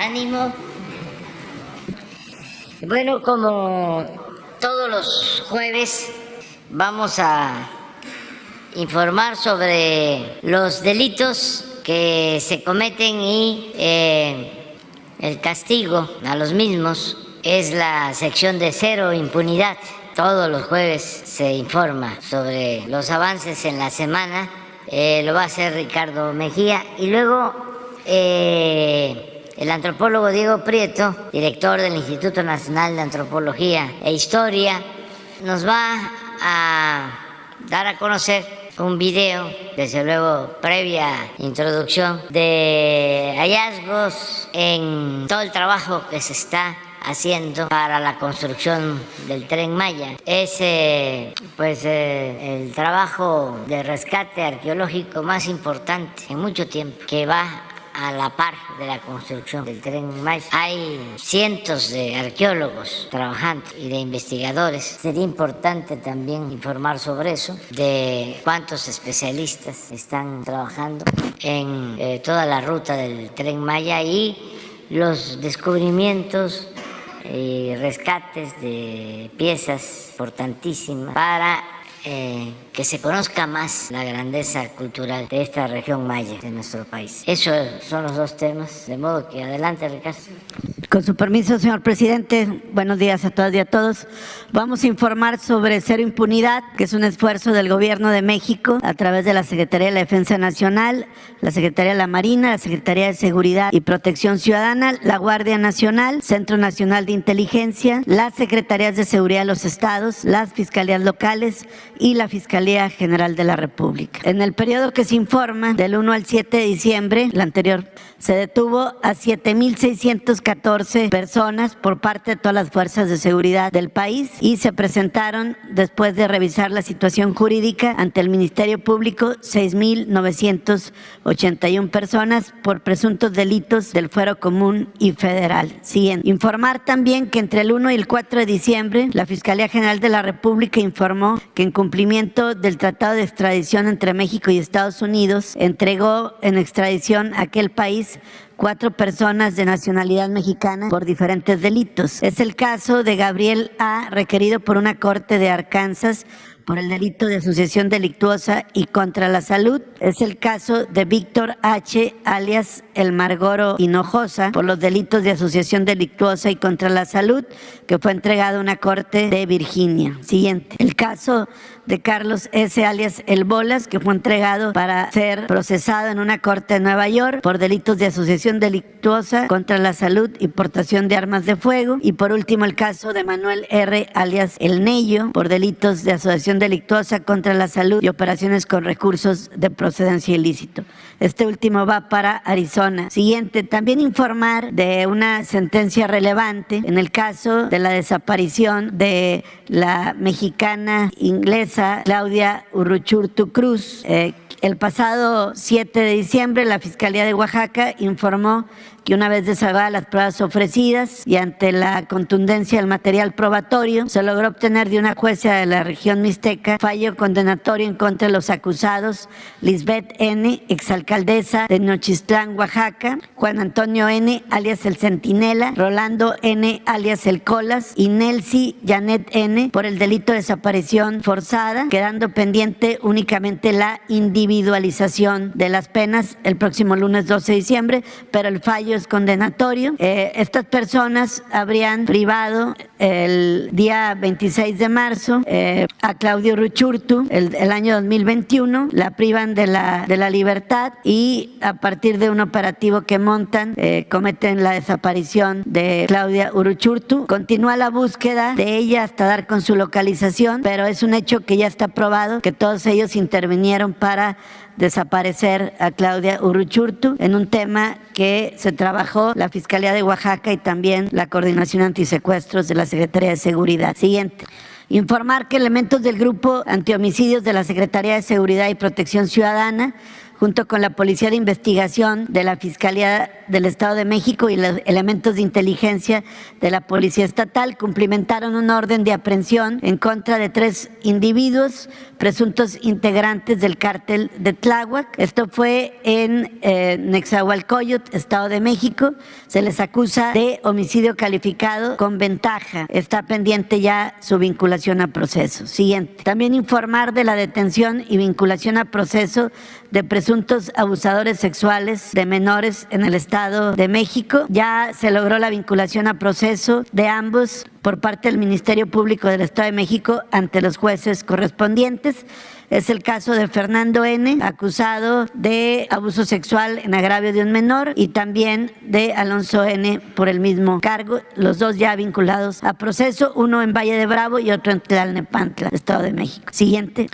ánimo. Bueno, como todos los jueves vamos a informar sobre los delitos que se cometen y el castigo a los mismos. Es la sección de Cero Impunidad. Todos los jueves se informa sobre los avances en la semana. Lo va a hacer Ricardo Mejía. Y luego el antropólogo Diego Prieto, director del Instituto Nacional de Antropología e Historia, nos va a dar a conocer un video, desde luego previa introducción, de hallazgos en todo el trabajo que se está haciendo para la construcción del Tren Maya. Es el trabajo de rescate arqueológico más importante en mucho tiempo, que va a la par de la construcción del Tren Maya. Hay cientos de arqueólogos trabajando y de investigadores. Sería importante también informar sobre eso, de cuántos especialistas están trabajando en toda la ruta del Tren Maya y los descubrimientos y rescates de piezas importantísimas para que se conozca más la grandeza cultural de esta región maya de nuestro país. Esos son los dos temas, de modo que adelante, Ricardo. Con su permiso, señor presidente, buenos días a todas y a todos. Vamos a informar sobre Cero Impunidad, que es un esfuerzo del Gobierno de México a través de la Secretaría de la Defensa Nacional, la Secretaría de la Marina, la Secretaría de Seguridad y Protección Ciudadana, la Guardia Nacional, Centro Nacional de Inteligencia, las Secretarías de Seguridad de los Estados, las Fiscalías locales y la Fiscalía General de la República. En el periodo que se informa, del 1 al 7 de diciembre, el anterior, se detuvo a 7,614 personas por parte de todas las fuerzas de seguridad del país y se presentaron, después de revisar la situación jurídica ante el Ministerio Público, 6,981 personas por presuntos delitos del fuero común y federal. Siguiente. Informar también que entre el 1 y el 4 de diciembre, la Fiscalía General de la República informó que en cumplimiento del Tratado de Extradición entre México y Estados Unidos, entregó en extradición a aquel país 4 personas de nacionalidad mexicana por diferentes delitos. Es el caso de Gabriel A., requerido por una corte de Arkansas por el delito de asociación delictuosa y contra la salud. Es el caso de Víctor H., alias El Margoro Hinojosa, por los delitos de asociación delictuosa y contra la salud, que fue entregado a una corte de Virginia. Siguiente. El caso de Carlos S., alias El Bolas, que fue entregado para ser procesado en una corte de Nueva York por delitos de asociación delictuosa contra la salud y portación de armas de fuego. Y por último, el caso de Manuel R., alias El Nello, por delitos de asociación delictuosa contra la salud y operaciones con recursos de procedencia ilícito. Este último va para Arizona. Siguiente, también informar de una sentencia relevante en el caso de la desaparición de la mexicana inglesa Claudia Uruchurtu Cruz. El pasado 7 de diciembre, la Fiscalía de Oaxaca informó que una vez desahogadas las pruebas ofrecidas y ante la contundencia del material probatorio, se logró obtener de una jueza de la región mixteca fallo condenatorio en contra de los acusados Lisbeth N., exalcaldesa de Nochistlán, Oaxaca, Juan Antonio N., alias El Centinela, Rolando N., alias El Colas, y Nelcy Janet N., por el delito de desaparición forzada, quedando pendiente únicamente la individualización de las penas el próximo lunes 12 de diciembre, pero el fallo es condenatorio. Estas personas habrían privado el día 26 de marzo a Claudia Uruchurtu, el año 2021, la privan de la libertad y a partir de un operativo que montan cometen la desaparición de Claudia Uruchurtu. Continúa la búsqueda de ella hasta dar con su localización, pero es un hecho que ya está probado que todos ellos intervinieron para desaparecer a Claudia Uruchurtu, en un tema que se trabajó la Fiscalía de Oaxaca y también la Coordinación Antisecuestros de la Secretaría de Seguridad. Siguiente. Informar que elementos del Grupo Antihomicidios de la Secretaría de Seguridad y Protección Ciudadana, junto con la Policía de Investigación de la Fiscalía del Estado de México y los elementos de inteligencia de la Policía Estatal cumplimentaron un orden de aprehensión en contra de 3 individuos presuntos integrantes del cártel de Tláhuac. Esto fue en Nezahualcóyotl, Estado de México. Se les acusa de homicidio calificado con ventaja. Está pendiente ya su vinculación a proceso. Siguiente. También informar de la detención y vinculación a proceso de presuntos abusadores sexuales de menores en el Estado de México. Ya se logró la vinculación a proceso de ambos por parte del Ministerio Público del Estado de México ante los jueces correspondientes. Es el caso de Fernando N., acusado de abuso sexual en agravio de un menor, y también de Alonso N. por el mismo cargo, los dos ya vinculados a proceso, uno en Valle de Bravo y otro en Tlalnepantla, Estado de México. Siguiente.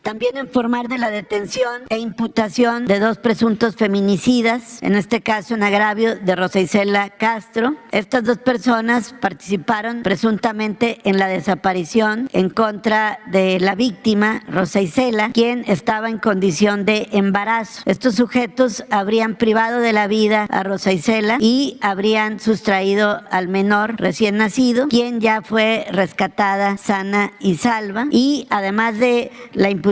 También informar de la detención e imputación de 2 presuntos feminicidas, en este caso en agravio de Rosa Isela Castro. Estas 2 personas participaron presuntamente en la desaparición en contra de la víctima, Rosa Isela, quien estaba en condición de embarazo. Estos sujetos habrían privado de la vida a Rosa Isela y habrían sustraído al menor recién nacido, quien ya fue rescatada sana y salva, y además de la imputación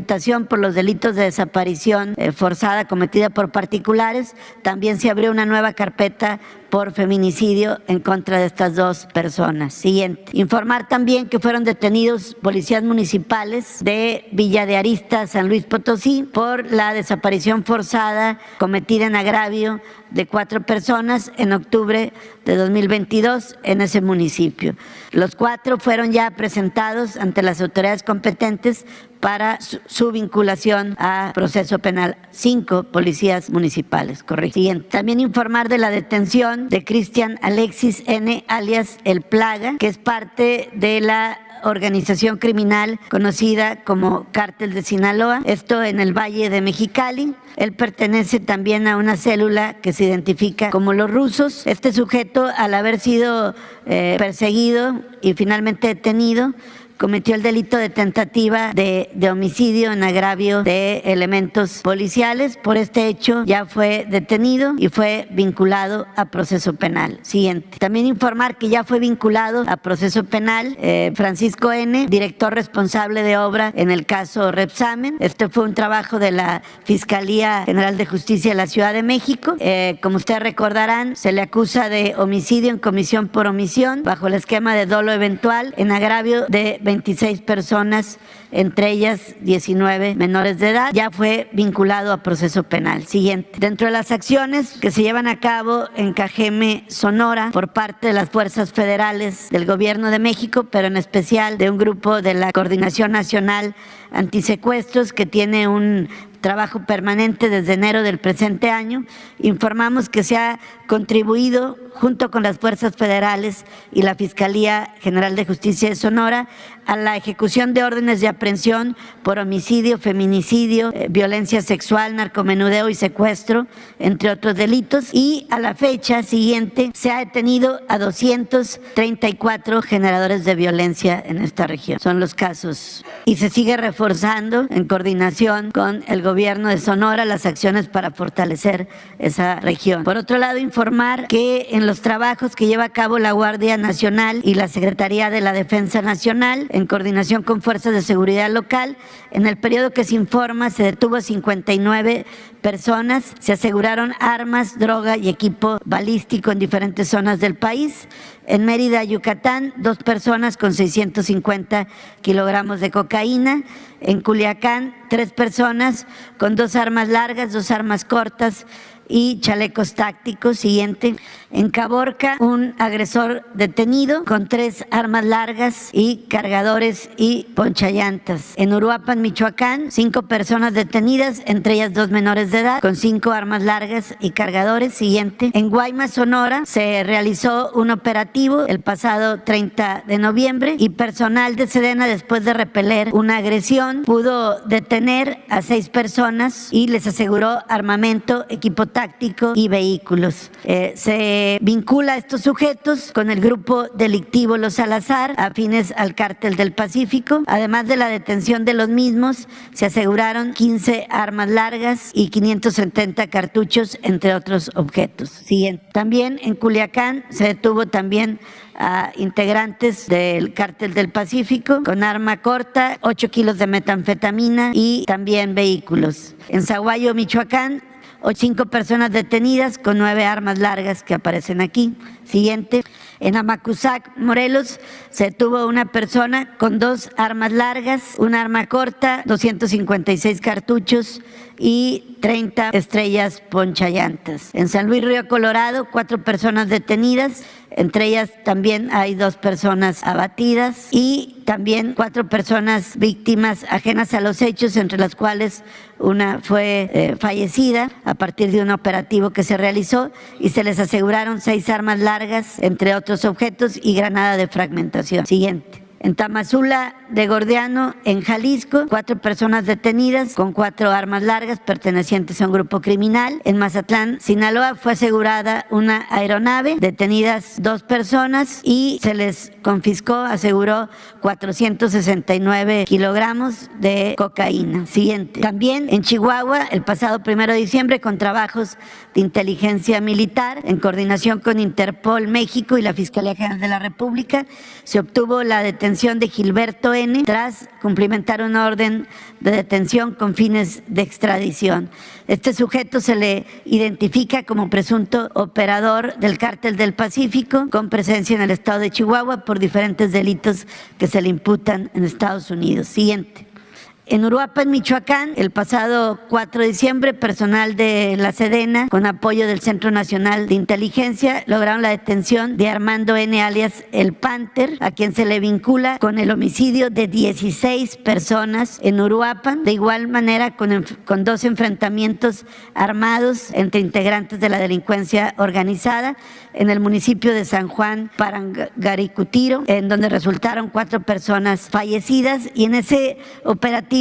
por los delitos de desaparición forzada cometida por particulares, también se abrió una nueva carpeta por feminicidio en contra de estas 2 personas. Siguiente. Informar también que fueron detenidos policías municipales de Villa de Arista, San Luis Potosí, por la desaparición forzada cometida en agravio de 4 personas en octubre de 2022 en ese municipio. Los 4 fueron ya presentados ante las autoridades competentes para su vinculación a proceso penal. 5 policías municipales. Correcto. Siguiente. También informar de la detención de Cristian Alexis N., alias El Plaga, que es parte de la organización criminal conocida como Cártel de Sinaloa, esto en el Valle de Mexicali. Él pertenece también a una célula que se identifica como Los Rusos. Este sujeto, al haber sido perseguido y finalmente detenido, cometió el delito de tentativa de homicidio en agravio de elementos policiales. Por este hecho ya fue detenido y fue vinculado a proceso penal. Siguiente. También informar que ya fue vinculado a proceso penal Francisco N., director responsable de obra en el caso Repsamen. Este fue un trabajo de la Fiscalía General de Justicia de la Ciudad de México. Como ustedes recordarán, se le acusa de homicidio en comisión por omisión bajo el esquema de dolo eventual en agravio de 26 personas, entre ellas 19 menores de edad. Ya fue vinculado a proceso penal. Siguiente. Dentro de las acciones que se llevan a cabo en Cajeme, Sonora, por parte de las fuerzas federales del Gobierno de México, pero en especial de un grupo de la Coordinación Nacional Antisecuestros, que tiene un trabajo permanente desde enero del presente año, informamos que se ha contribuido junto con las fuerzas federales y la Fiscalía General de Justicia de Sonora a la ejecución de órdenes de aprehensión por homicidio, feminicidio, violencia sexual, narcomenudeo y secuestro, entre otros delitos, y a la fecha siguiente se ha detenido a 234 generadores de violencia en esta región. Son los casos. Y se sigue reforzando en coordinación con el Gobierno de Sonora las acciones para fortalecer esa región. Por otro lado, informar que en los trabajos que lleva a cabo la Guardia Nacional y la Secretaría de la Defensa Nacional, en coordinación con fuerzas de seguridad local, en el periodo que se informa se detuvo a 59 personas, se aseguraron armas, droga y equipo balístico en diferentes zonas del país. En Mérida, Yucatán, 2 personas con 650 kilogramos de cocaína. En Culiacán, 3 personas con 2 armas largas, 2 armas cortas y chalecos tácticos. Siguiente. En Caborca, un agresor detenido con 3 armas largas y cargadores y ponchallantas. En Uruapan, Michoacán, 5 personas detenidas, entre ellas 2 menores de edad, con 5 armas largas y cargadores. Siguiente. En Guaymas, Sonora, se realizó un operativo el pasado 30 de noviembre y personal de Sedena, después de repeler una agresión, pudo detener a 6 personas y les aseguró armamento, equipo táctico táctico y vehículos. Se vincula a estos sujetos con el grupo delictivo Los Salazar, afines al Cártel del Pacífico. Además de la detención de los mismos, se aseguraron 15 armas largas y 570 cartuchos, entre otros objetos. Siguiente. También en Culiacán se detuvo también a integrantes del Cártel del Pacífico con arma corta, 8 kilos de metanfetamina y también vehículos. En Zaguayo, Michoacán, 5 personas detenidas con 9 armas largas que aparecen aquí. Siguiente. En Amacuzac, Morelos, se detuvo una persona con 2 armas largas, una arma corta, 256 cartuchos y 30 estrellas ponchallantas. En San Luis Río Colorado, 4 personas detenidas, entre ellas también hay 2 personas abatidas y también 4 personas víctimas ajenas a los hechos, entre las cuales una fue fallecida a partir de un operativo que se realizó y se les aseguraron 6 armas largas, entre otros objetos, y granada de fragmentación. Siguiente. En Tamazula de Gordiano, en Jalisco, 4 personas detenidas con 4 armas largas pertenecientes a un grupo criminal. En Mazatlán, Sinaloa, fue asegurada una aeronave, detenidas 2 personas y se les confiscó, aseguró 469 kilogramos de cocaína. Siguiente. También en Chihuahua, el pasado 1 de diciembre, con trabajos de inteligencia militar, en coordinación con Interpol México y la Fiscalía General de la República, se obtuvo la detención de Gilberto N. tras cumplimentar una orden de detención con fines de extradición. Este sujeto se le identifica como presunto operador del Cártel del Pacífico, con presencia en el estado de Chihuahua por diferentes delitos que se le imputan en Estados Unidos. Siguiente. En Uruapan, Michoacán, el pasado 4 de diciembre, personal de la Sedena, con apoyo del Centro Nacional de Inteligencia, lograron la detención de Armando N. alias El Panther, a quien se le vincula con el homicidio de 16 personas en Uruapan, de igual manera con 2 enfrentamientos armados entre integrantes de la delincuencia organizada en el municipio de San Juan Parangaricutiro, en donde resultaron 4 personas fallecidas, y en ese operativo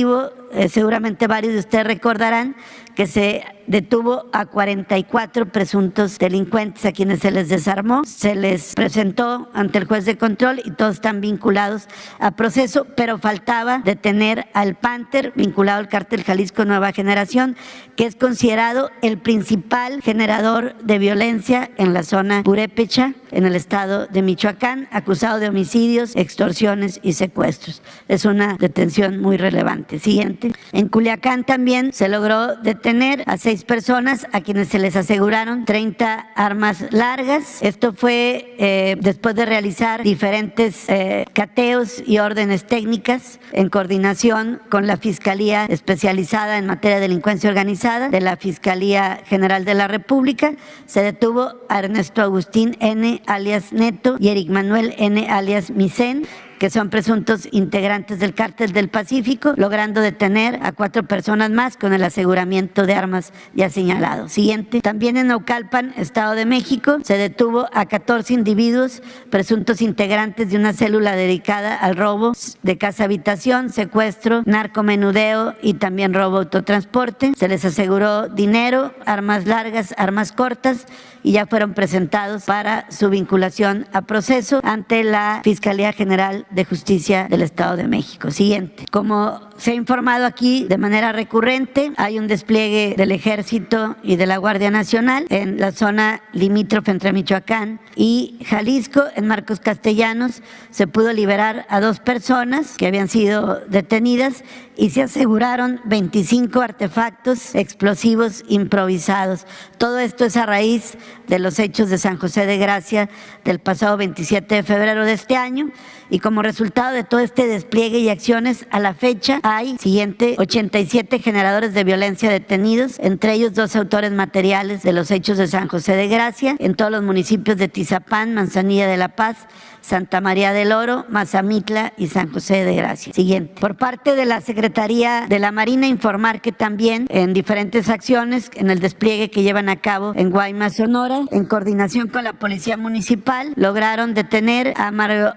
seguramente varios de ustedes recordarán que se detuvo a 44 presuntos delincuentes a quienes se les desarmó, se les presentó ante el juez de control y todos están vinculados a proceso, pero faltaba detener al Panther, vinculado al Cártel Jalisco Nueva Generación, que es considerado el principal generador de violencia en la zona purépecha, en el estado de Michoacán, acusado de homicidios, extorsiones y secuestros. Es una detención muy relevante. Siguiente. En Culiacán también se logró detener a 6 personas a quienes se les aseguraron 30 armas largas. Esto fue después de realizar diferentes cateos y órdenes técnicas en coordinación con la Fiscalía Especializada en Materia de Delincuencia Organizada de la Fiscalía General de la República. Se detuvo a Ernesto Agustín N. alias Neto y Eric Manuel N. alias Micén, que son presuntos integrantes del Cártel del Pacífico, logrando detener a 4 personas más con el aseguramiento de armas ya señalado. Siguiente. También en Naucalpan, Estado de México, se detuvo a 14 individuos presuntos integrantes de una célula dedicada al robo de casa-habitación, secuestro, narcomenudeo y también robo autotransporte. Se les aseguró dinero, armas largas, armas cortas, y ya fueron presentados para su vinculación a proceso ante la Fiscalía General de Justicia del Estado de México. Siguiente. Como se ha informado aquí de manera recurrente, hay un despliegue del Ejército y de la Guardia Nacional en la zona limítrofe entre Michoacán y Jalisco. En Marcos Castellanos se pudo liberar a 2 personas que habían sido detenidas y se aseguraron 25 artefactos explosivos improvisados. Todo esto es a raíz de los hechos de San José de Gracia del pasado 27 de febrero de este año, y como resultado de todo este despliegue y acciones, a la fecha hay, siguiente, 87 generadores de violencia detenidos, entre ellos 2 autores materiales de los hechos de San José de Gracia, en todos los municipios de Tizapán, Manzanilla de la Paz, Santa María del Oro, Mazamitla y San José de Gracia. Siguiente. Por parte de la Secretaría de la Marina, informar que también en diferentes acciones, en el despliegue que llevan a cabo en Guaymas, Sonora, en coordinación con la Policía Municipal, lograron detener a Mario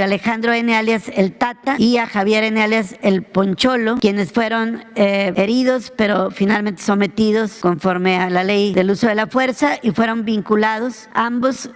Alejandro N. alias El Tata y a Javier N. alias El Poncholo, quienes fueron heridos, pero finalmente sometidos conforme a la ley del uso de la fuerza y fueron vinculados. Ambos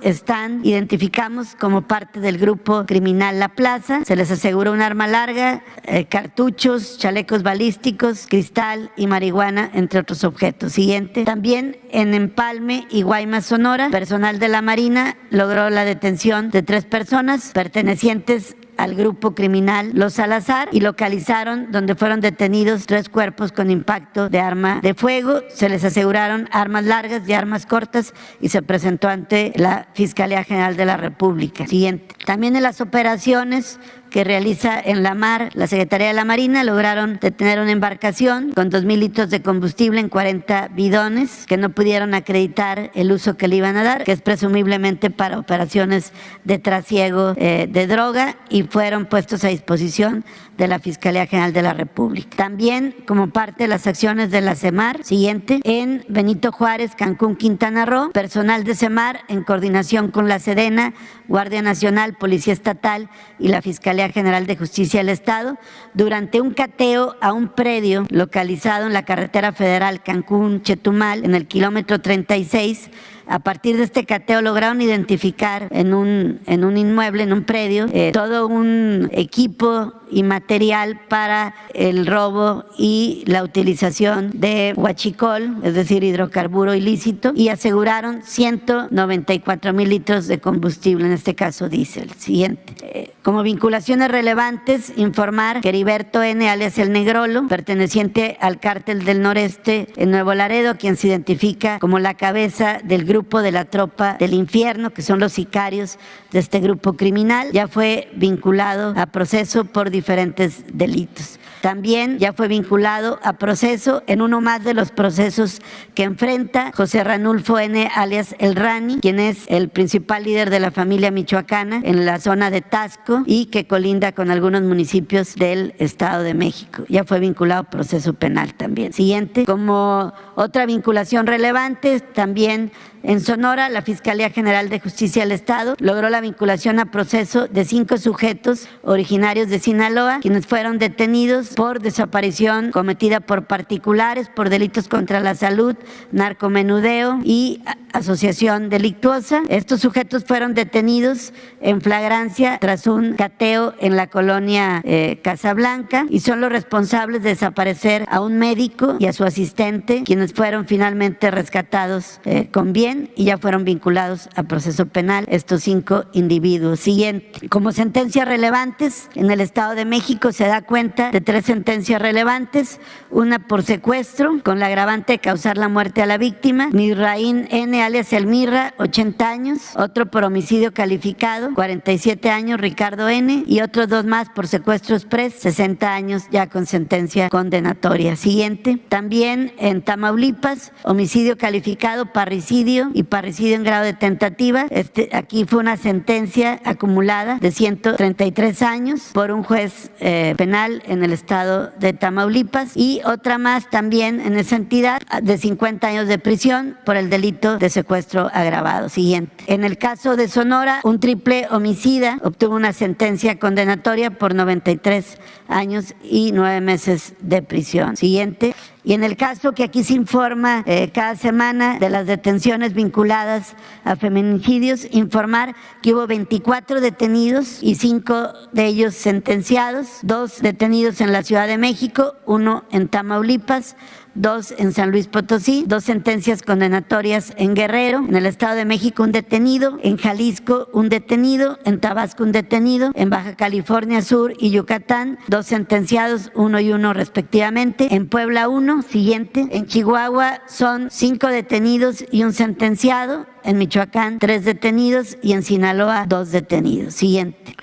identificamos como parte del grupo criminal La Plaza. Se les aseguró un arma larga, cartuchos, chalecos balísticos, cristal y marihuana, entre otros objetos. Siguiente. También en Empalme y Guaymas, Sonora, personal de la Marina logró la detención de 3 personas pertenecientes al grupo criminal Los Salazar y localizaron donde fueron detenidos 3 cuerpos con impacto de arma de fuego. Se les aseguraron armas largas y armas cortas y se presentó ante la Fiscalía General de la República. Siguiente. También en las operaciones que realiza en la mar la Secretaría de la Marina, lograron detener una embarcación con 2,000 litros de combustible en 40 bidones que no pudieron acreditar el uso que le iban a dar, que es presumiblemente para operaciones de trasiego de droga, y fueron puestos a disposición de la Fiscalía General de la República. También, como parte de las acciones de la CEMAR, siguiente, en Benito Juárez, Cancún, Quintana Roo, personal de CEMAR, en coordinación con la Sedena, Guardia Nacional, Policía Estatal y la Fiscalía General de Justicia del Estado, durante un cateo a un predio localizado en la carretera federal Cancún-Chetumal, en el kilómetro 36, a partir de este cateo lograron identificar en un inmueble, en un predio, todo un equipo y material para el robo y la utilización de huachicol, es decir, hidrocarburo ilícito, y aseguraron 194,000 litros de combustible, en este caso diésel. Siguiente. Como vinculaciones relevantes, informar que Heriberto N. alias El Negrolo, perteneciente al Cártel del Noreste en Nuevo Laredo, quien se identifica como la cabeza del grupo de la Tropa del Infierno, que son los sicarios de este grupo criminal, ya fue vinculado a proceso por diferentes delitos. También ya fue vinculado a proceso en uno más de los procesos que enfrenta José Ranulfo N. alias El Rani, quien es el principal líder de la familia michoacana en la zona de Tasco y que colinda con algunos municipios del Estado de México. Ya fue vinculado a proceso penal también. Siguiente. Como otra vinculación relevante, también en Sonora, la Fiscalía General de Justicia del Estado logró la vinculación a proceso de 5 sujetos originarios de Sinaloa, quienes fueron detenidos por desaparición cometida por particulares, por delitos contra la salud, narcomenudeo y asociación delictuosa. Estos sujetos fueron detenidos en flagrancia tras un cateo en la colonia Casablanca y son los responsables de desaparecer a un médico y a su asistente, quienes fueron finalmente rescatados con bien y ya fueron vinculados a proceso penal estos 5 individuos. Siguiente. Como sentencias relevantes, en el Estado de México se da cuenta de 3 sentencias relevantes, una por secuestro con la agravante de causar la muerte a la víctima, Misraín N. alias El Mirra, 80 años, otro por homicidio calificado, 47 años, Ricardo N., y otros 2 más por secuestro express, 60 años, ya con sentencia condenatoria. Siguiente. También en Tamaulipas, homicidio calificado, parricidio y parricidio en grado de tentativa. Aquí fue una sentencia acumulada de 133 años por un juez penal en el estado de Tamaulipas, y otra más también en esa entidad de 50 años de prisión por el delito de secuestro agravado. Siguiente. En el caso de Sonora, un triple homicida obtuvo una sentencia condenatoria por 93 años y 9 meses de prisión. Siguiente. Y en el caso que aquí se informa cada semana de las detenciones vinculadas a feminicidios, informar que hubo 24 detenidos y 5 de ellos sentenciados, 2 detenidos en la Ciudad de México, 1 en Tamaulipas, 2 en San Luis Potosí, 2 sentencias condenatorias en Guerrero, en el Estado de México un detenido, en Jalisco un detenido, en Tabasco un detenido, en Baja California Sur y Yucatán 2 sentenciados, 1 y 1 respectivamente, en Puebla 1, siguiente, en Chihuahua son 5 detenidos y un sentenciado, en Michoacán 3 detenidos y en Sinaloa 2 detenidos. Siguiente.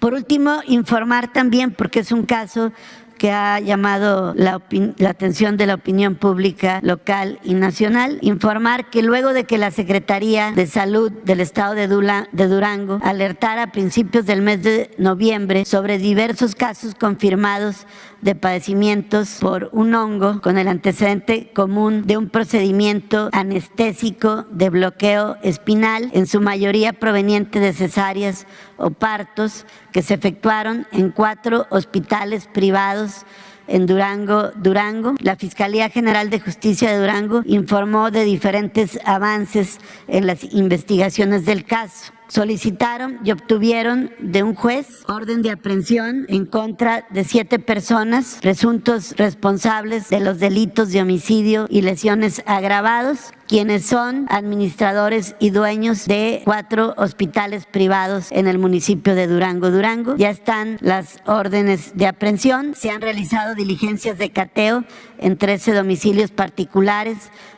Por último, informar también, porque es un caso que ha llamado la atención de la opinión pública local y nacional. Informar que luego de que la Secretaría de Salud del Estado de Durango alertara a principios del mes de noviembre sobre diversos casos confirmados de padecimientos por un hongo con el antecedente común de un procedimiento anestésico de bloqueo espinal, en su mayoría proveniente de cesáreas o partos, que se efectuaron en 4 hospitales privados en Durango. La Fiscalía General de Justicia de Durango informó de diferentes avances en las investigaciones del caso. Solicitaron y obtuvieron de un juez orden de aprehensión en contra de 7 personas presuntos responsables de los delitos de homicidio y lesiones agravados, quienes son administradores y dueños de 4 hospitales privados en el municipio de Durango. Ya están las órdenes de aprehensión, se han realizado diligencias de cateo en 13 domicilios particulares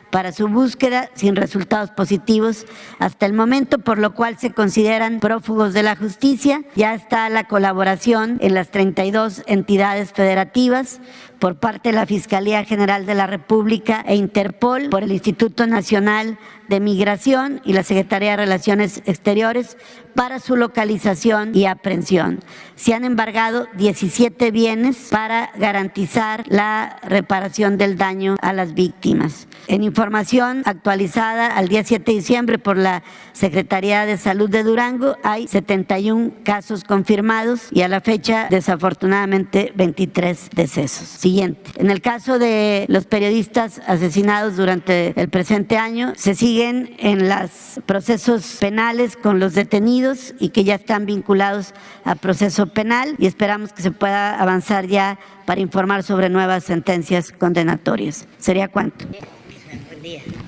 para su búsqueda, sin resultados positivos hasta el momento, por lo cual se consideran prófugos de la justicia. Ya está la colaboración en las 32 entidades federativas por parte de la Fiscalía General de la República e Interpol, por el Instituto Nacional de Migración y la Secretaría de Relaciones Exteriores para su localización y aprehensión. Se han embargado 17 bienes para garantizar la reparación del daño a las víctimas. En información actualizada al día 7 de diciembre por la Secretaría de Salud de Durango, hay 71 casos confirmados y a la fecha, desafortunadamente, 23 decesos. Siguiente. En el caso de los periodistas asesinados durante el presente año, se siguen en los procesos penales con los detenidos y que ya están vinculados a proceso penal, y esperamos que se pueda avanzar ya para informar sobre nuevas sentencias condenatorias. ¿Sería cuánto?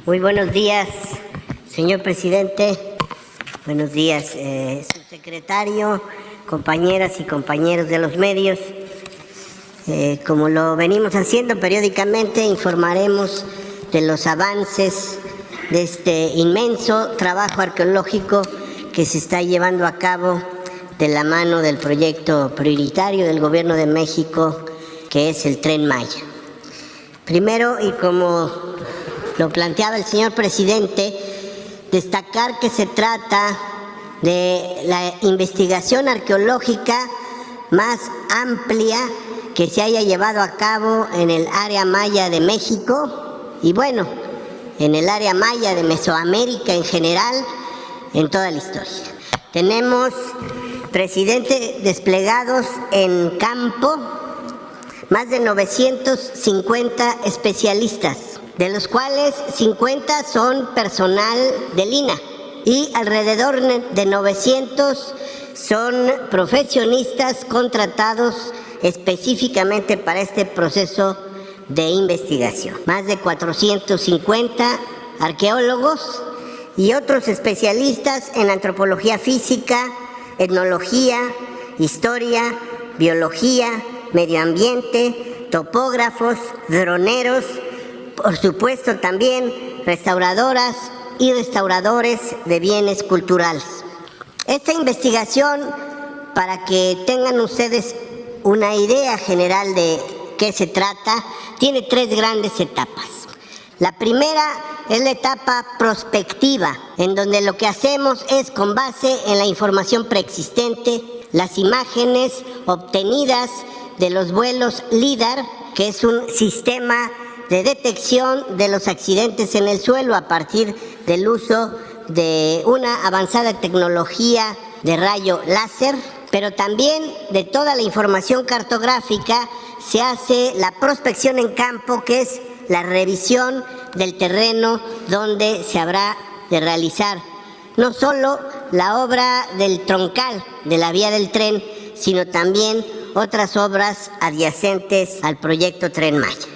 Muy buenos días, señor presidente. Buenos días, subsecretario, compañeras y compañeros de los medios. Como lo venimos haciendo periódicamente, informaremos de los avances de este inmenso trabajo arqueológico que se está llevando a cabo de la mano del proyecto prioritario del Gobierno de México, que es el Tren Maya. Primero, y como lo planteaba el señor presidente, destacar que se trata de la investigación arqueológica más amplia que se haya llevado a cabo en el área maya de México y, bueno, en el área maya de Mesoamérica en general, en toda la historia. Tenemos presidentes desplegados en campo, más de 950 especialistas, de los cuales 50 son personal del INAH y alrededor de 900 son profesionistas contratados específicamente para este proceso de investigación. Más de 450 arqueólogos y otros especialistas en antropología física, etnología, historia, biología, medio ambiente, topógrafos, droneros, por supuesto también restauradoras y restauradores de bienes culturales. Esta investigación, para que tengan ustedes una idea general de qué se trata, tiene 3 grandes etapas. La primera es la etapa prospectiva, en donde lo que hacemos es, con base en la información preexistente, las imágenes obtenidas de los vuelos LIDAR, que es un sistema de detección de los accidentes en el suelo a partir del uso de una avanzada tecnología de rayo láser, pero también de toda la información cartográfica se hace la prospección en campo, que es la revisión del terreno donde se habrá de realizar no solo la obra del troncal de la vía del tren, sino también otras obras adyacentes al proyecto Tren Maya.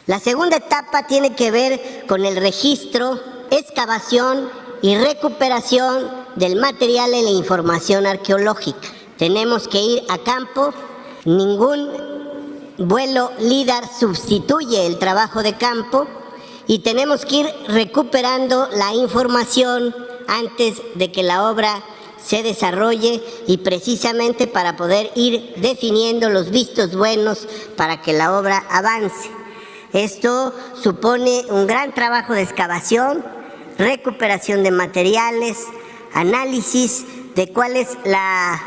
La segunda etapa tiene que ver con el registro, excavación y recuperación del material en la información arqueológica. Tenemos que ir a campo, ningún vuelo LIDAR sustituye el trabajo de campo y tenemos que ir recuperando la información antes de que la obra se desarrolle y precisamente para poder ir definiendo los vistos buenos para que la obra avance. Esto supone un gran trabajo de excavación, recuperación de materiales, análisis de cuál es la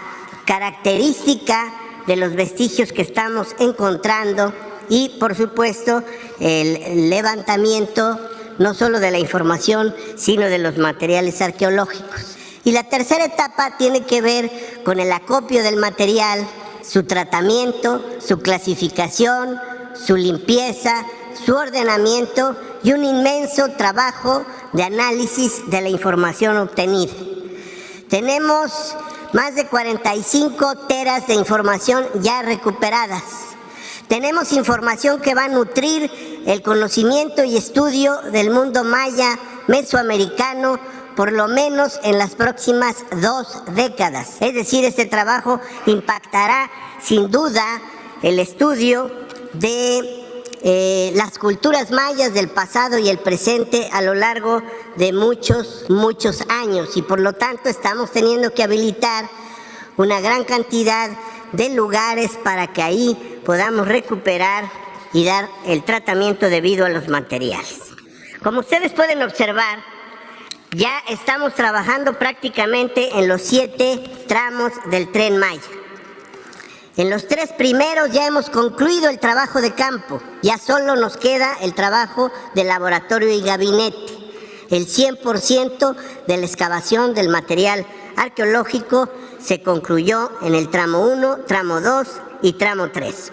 característica de los vestigios que estamos encontrando y, por supuesto, el levantamiento no solo de la información, sino de los materiales arqueológicos. Y la tercera etapa tiene que ver con el acopio del material, su tratamiento, su clasificación, su limpieza, su ordenamiento y un inmenso trabajo de análisis de la información obtenida. Tenemos más de 45 teras de información ya recuperadas. Tenemos información que va a nutrir el conocimiento y estudio del mundo maya mesoamericano por lo menos en las próximas 2 décadas. Es decir, este trabajo impactará sin duda el estudio de las culturas mayas del pasado y el presente a lo largo de muchos años, y por lo tanto estamos teniendo que habilitar una gran cantidad de lugares para que ahí podamos recuperar y dar el tratamiento debido a los materiales. Como ustedes pueden observar, ya estamos trabajando prácticamente en los 7 tramos del Tren Maya. En los 3 primeros ya hemos concluido el trabajo de campo, ya solo nos queda el trabajo de laboratorio y gabinete. El 100% de la excavación del material arqueológico se concluyó en el tramo 1, tramo 2 y tramo 3.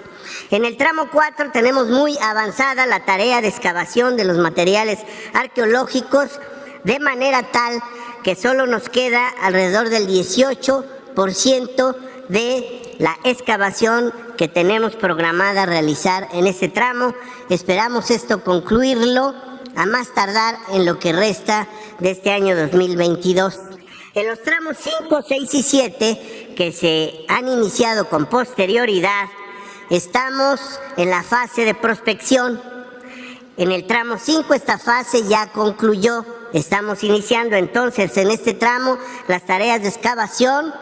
En el tramo 4 tenemos muy avanzada la tarea de excavación de los materiales arqueológicos, de manera tal que solo nos queda alrededor del 18% de la excavación que tenemos programada realizar en este tramo. Esperamos esto concluirlo a más tardar en lo que resta de este año 2022. En los tramos 5, 6 y 7, que se han iniciado con posterioridad, estamos en la fase de prospección. En el tramo 5 esta fase ya concluyó. Estamos iniciando entonces en este tramo las tareas de excavación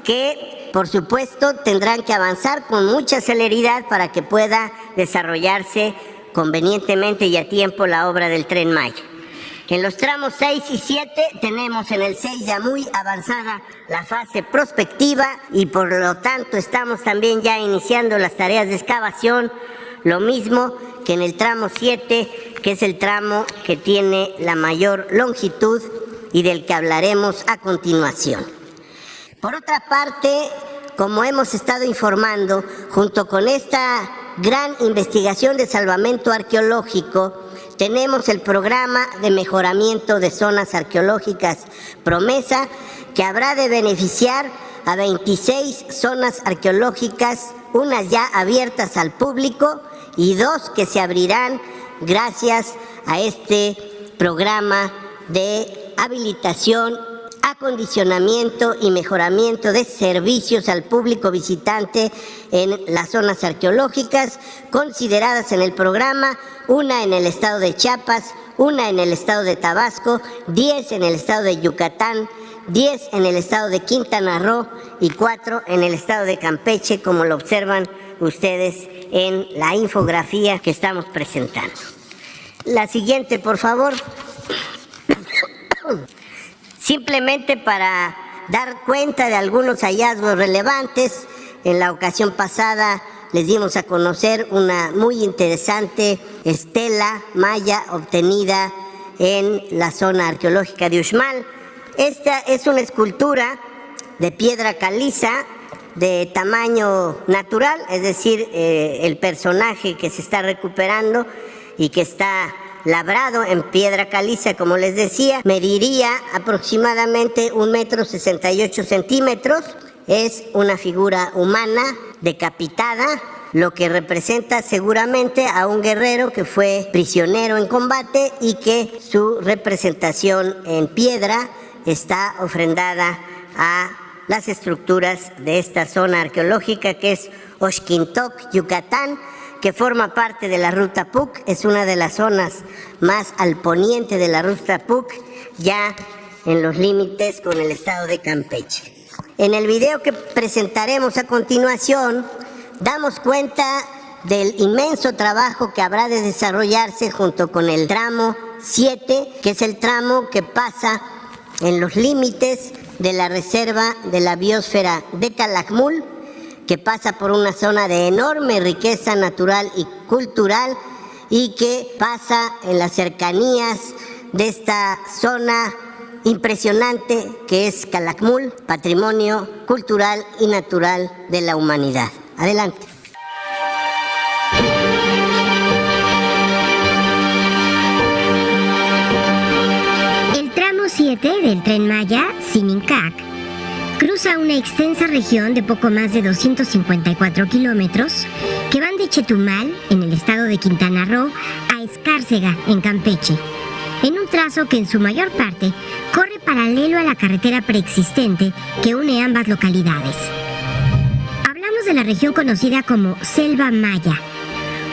que, por supuesto, tendrán que avanzar con mucha celeridad para que pueda desarrollarse convenientemente y a tiempo la obra del Tren Maya. En los tramos 6 y 7 tenemos en el 6 ya muy avanzada la fase prospectiva y por lo tanto estamos también ya iniciando las tareas de excavación, lo mismo que en el tramo 7, que es el tramo que tiene la mayor longitud y del que hablaremos a continuación. Por otra parte, como hemos estado informando, junto con esta gran investigación de salvamento arqueológico, tenemos el programa de mejoramiento de zonas arqueológicas Promesa, que habrá de beneficiar a 26 zonas arqueológicas, unas ya abiertas al público y 2 que se abrirán gracias a este programa de habilitación, acondicionamiento y mejoramiento de servicios al público visitante en las zonas arqueológicas consideradas en el programa, una en el estado de Chiapas, una en el estado de Tabasco, 10 en el estado de Yucatán, 10 en el estado de Quintana Roo y 4 en el estado de Campeche, como lo observan ustedes en la infografía que estamos presentando. La siguiente, por favor. Simplemente para dar cuenta de algunos hallazgos relevantes, en la ocasión pasada les dimos a conocer una muy interesante estela maya obtenida en la zona arqueológica de Uxmal. Esta es una escultura de piedra caliza de tamaño natural, es decir, el personaje que se está recuperando y que está labrado en piedra caliza, como les decía, mediría aproximadamente 1,68 m. Es una figura humana decapitada, lo que representa seguramente a un guerrero que fue prisionero en combate y que su representación en piedra está ofrendada a las estructuras de esta zona arqueológica que es Oxquintoc, Yucatán, que forma parte de la Ruta Puc. Es una de las zonas más al poniente de la Ruta Puc, ya en los límites con el estado de Campeche. En el video que presentaremos a continuación, damos cuenta del inmenso trabajo que habrá de desarrollarse junto con el tramo 7, que es el tramo que pasa en los límites de la reserva de la biosfera de Calakmul, que pasa por una zona de enorme riqueza natural y cultural y que pasa en las cercanías de esta zona impresionante que es Calakmul, patrimonio cultural y natural de la humanidad. Adelante. El tramo 7 del Tren Maya, Sinincac, cruza una extensa región de poco más de 254 kilómetros que van de Chetumal, en el estado de Quintana Roo, a Escárcega, en Campeche, en un trazo que en su mayor parte corre paralelo a la carretera preexistente que une ambas localidades. Hablamos de la región conocida como Selva Maya,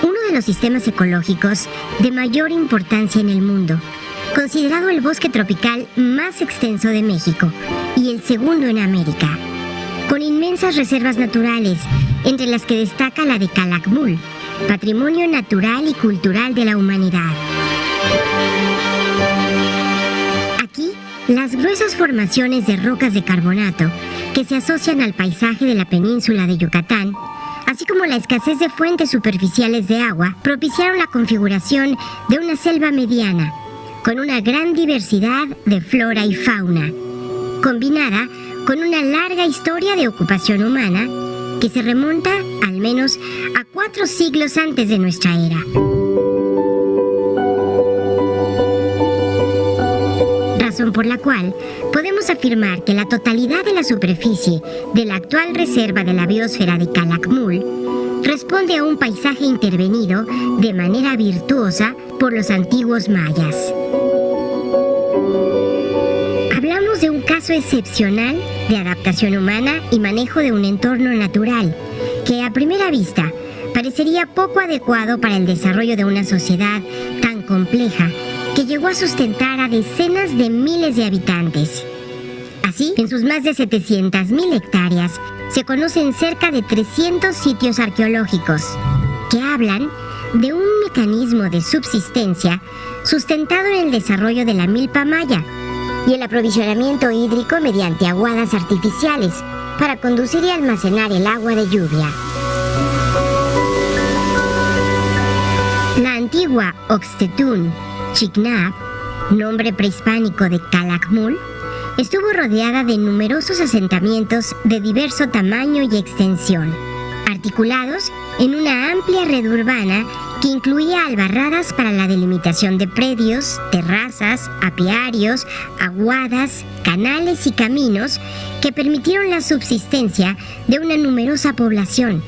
uno de los sistemas ecológicos de mayor importancia en el mundo, considerado el bosque tropical más extenso de México y el segundo en América, con inmensas reservas naturales, entre las que destaca la de Calakmul, patrimonio natural y cultural de la humanidad. Aquí, las gruesas formaciones de rocas de carbonato que se asocian al paisaje de la península de Yucatán, así como la escasez de fuentes superficiales de agua, propiciaron la configuración de una selva mediana, con una gran diversidad de flora y fauna, combinada con una larga historia de ocupación humana que se remonta al menos a 4 siglos antes de nuestra era. Razón por la cual podemos afirmar que la totalidad de la superficie de la actual reserva de la biosfera de Calakmul responde a un paisaje intervenido de manera virtuosa por los antiguos mayas. Hablamos de un caso excepcional de adaptación humana y manejo de un entorno natural que a primera vista parecería poco adecuado para el desarrollo de una sociedad tan compleja que llegó a sustentar a decenas de miles de habitantes. Así, en sus más de 700,000 hectáreas, se conocen cerca de 300 sitios arqueológicos que hablan de un mecanismo de subsistencia sustentado en el desarrollo de la milpa maya y el aprovisionamiento hídrico mediante aguadas artificiales para conducir y almacenar el agua de lluvia. La antigua Oxtetún Chicnab, nombre prehispánico de Calakmul, estuvo rodeada de numerosos asentamientos de diverso tamaño y extensión, articulados en una amplia red urbana que incluía albarradas para la delimitación de predios, terrazas, apiarios, aguadas, canales y caminos que permitieron la subsistencia de una numerosa población,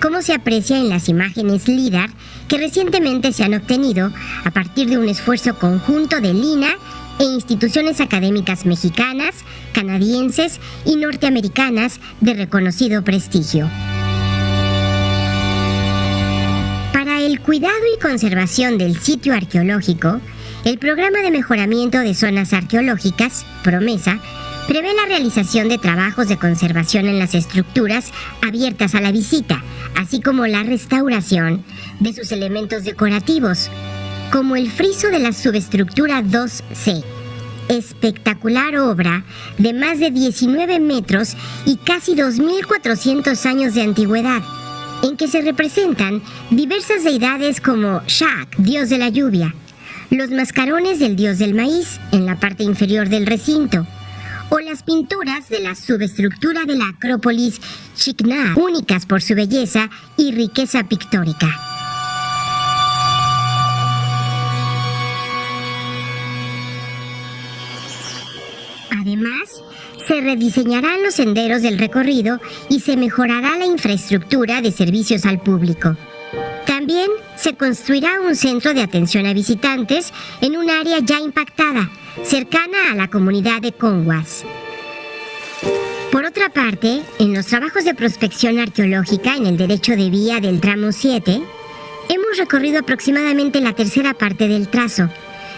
como se aprecia en las imágenes LIDAR que recientemente se han obtenido a partir de un esfuerzo conjunto de Lina e instituciones académicas mexicanas, canadienses y norteamericanas de reconocido prestigio. Para el cuidado y conservación del sitio arqueológico, el Programa de Mejoramiento de Zonas Arqueológicas, PROMESA, prevé la realización de trabajos de conservación en las estructuras abiertas a la visita, así como la restauración de sus elementos decorativos, como el friso de la subestructura 2C, espectacular obra de más de 19 metros y casi 2.400 años de antigüedad, en que se representan diversas deidades como Shak, dios de la lluvia, los mascarones del dios del maíz en la parte inferior del recinto, o las pinturas de la subestructura de la Acrópolis Chicnab, únicas por su belleza y riqueza pictórica. Además, se rediseñarán los senderos del recorrido y se mejorará la infraestructura de servicios al público. También se construirá un centro de atención a visitantes en un área ya impactada, cercana a la comunidad de Conguas. Por otra parte, en los trabajos de prospección arqueológica en el derecho de vía del tramo 7, hemos recorrido aproximadamente la tercera parte del trazo,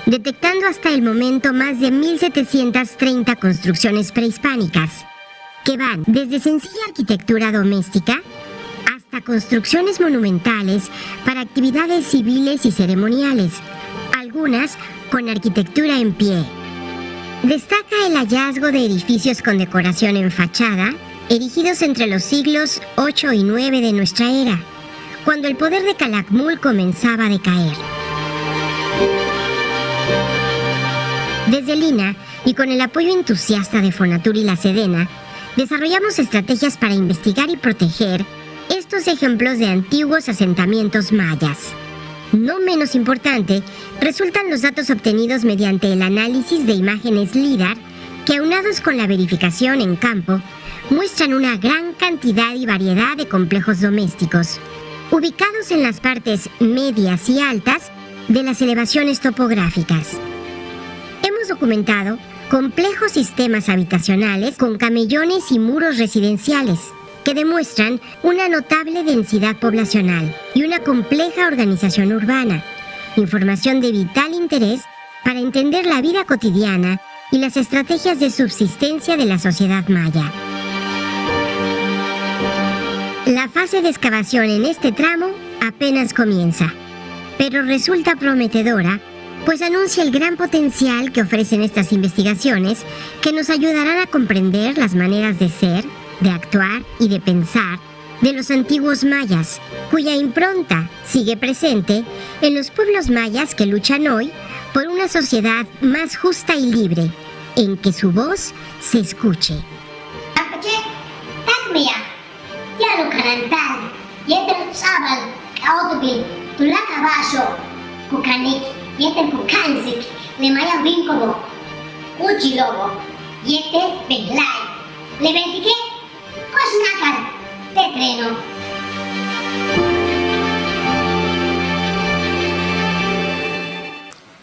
detectando hasta el momento más de 1.730 construcciones prehispánicas, que van desde sencilla arquitectura doméstica hasta construcciones monumentales para actividades civiles y ceremoniales, algunas con arquitectura en pie. Destaca el hallazgo de edificios con decoración en fachada, erigidos entre los siglos 8 y 9 de nuestra era, cuando el poder de Calakmul comenzaba a decaer. Desde Lina, y con el apoyo entusiasta de Fonatur y la Sedena, desarrollamos estrategias para investigar y proteger estos ejemplos de antiguos asentamientos mayas. No menos importante, resultan los datos obtenidos mediante el análisis de imágenes LIDAR que, aunados con la verificación en campo, muestran una gran cantidad y variedad de complejos domésticos, ubicados en las partes medias y altas de las elevaciones topográficas. Hemos documentado complejos sistemas habitacionales con camellones y muros residenciales, que demuestran una notable densidad poblacional y una compleja organización urbana, información de vital interés para entender la vida cotidiana y las estrategias de subsistencia de la sociedad maya. La fase de excavación en este tramo apenas comienza, pero resulta prometedora, pues anuncia el gran potencial que ofrecen estas investigaciones, que nos ayudarán a comprender las maneras de ser, de actuar y de pensar de los antiguos mayas, cuya impronta sigue presente en los pueblos mayas que luchan hoy por una sociedad más justa y libre, en que su voz se escuche.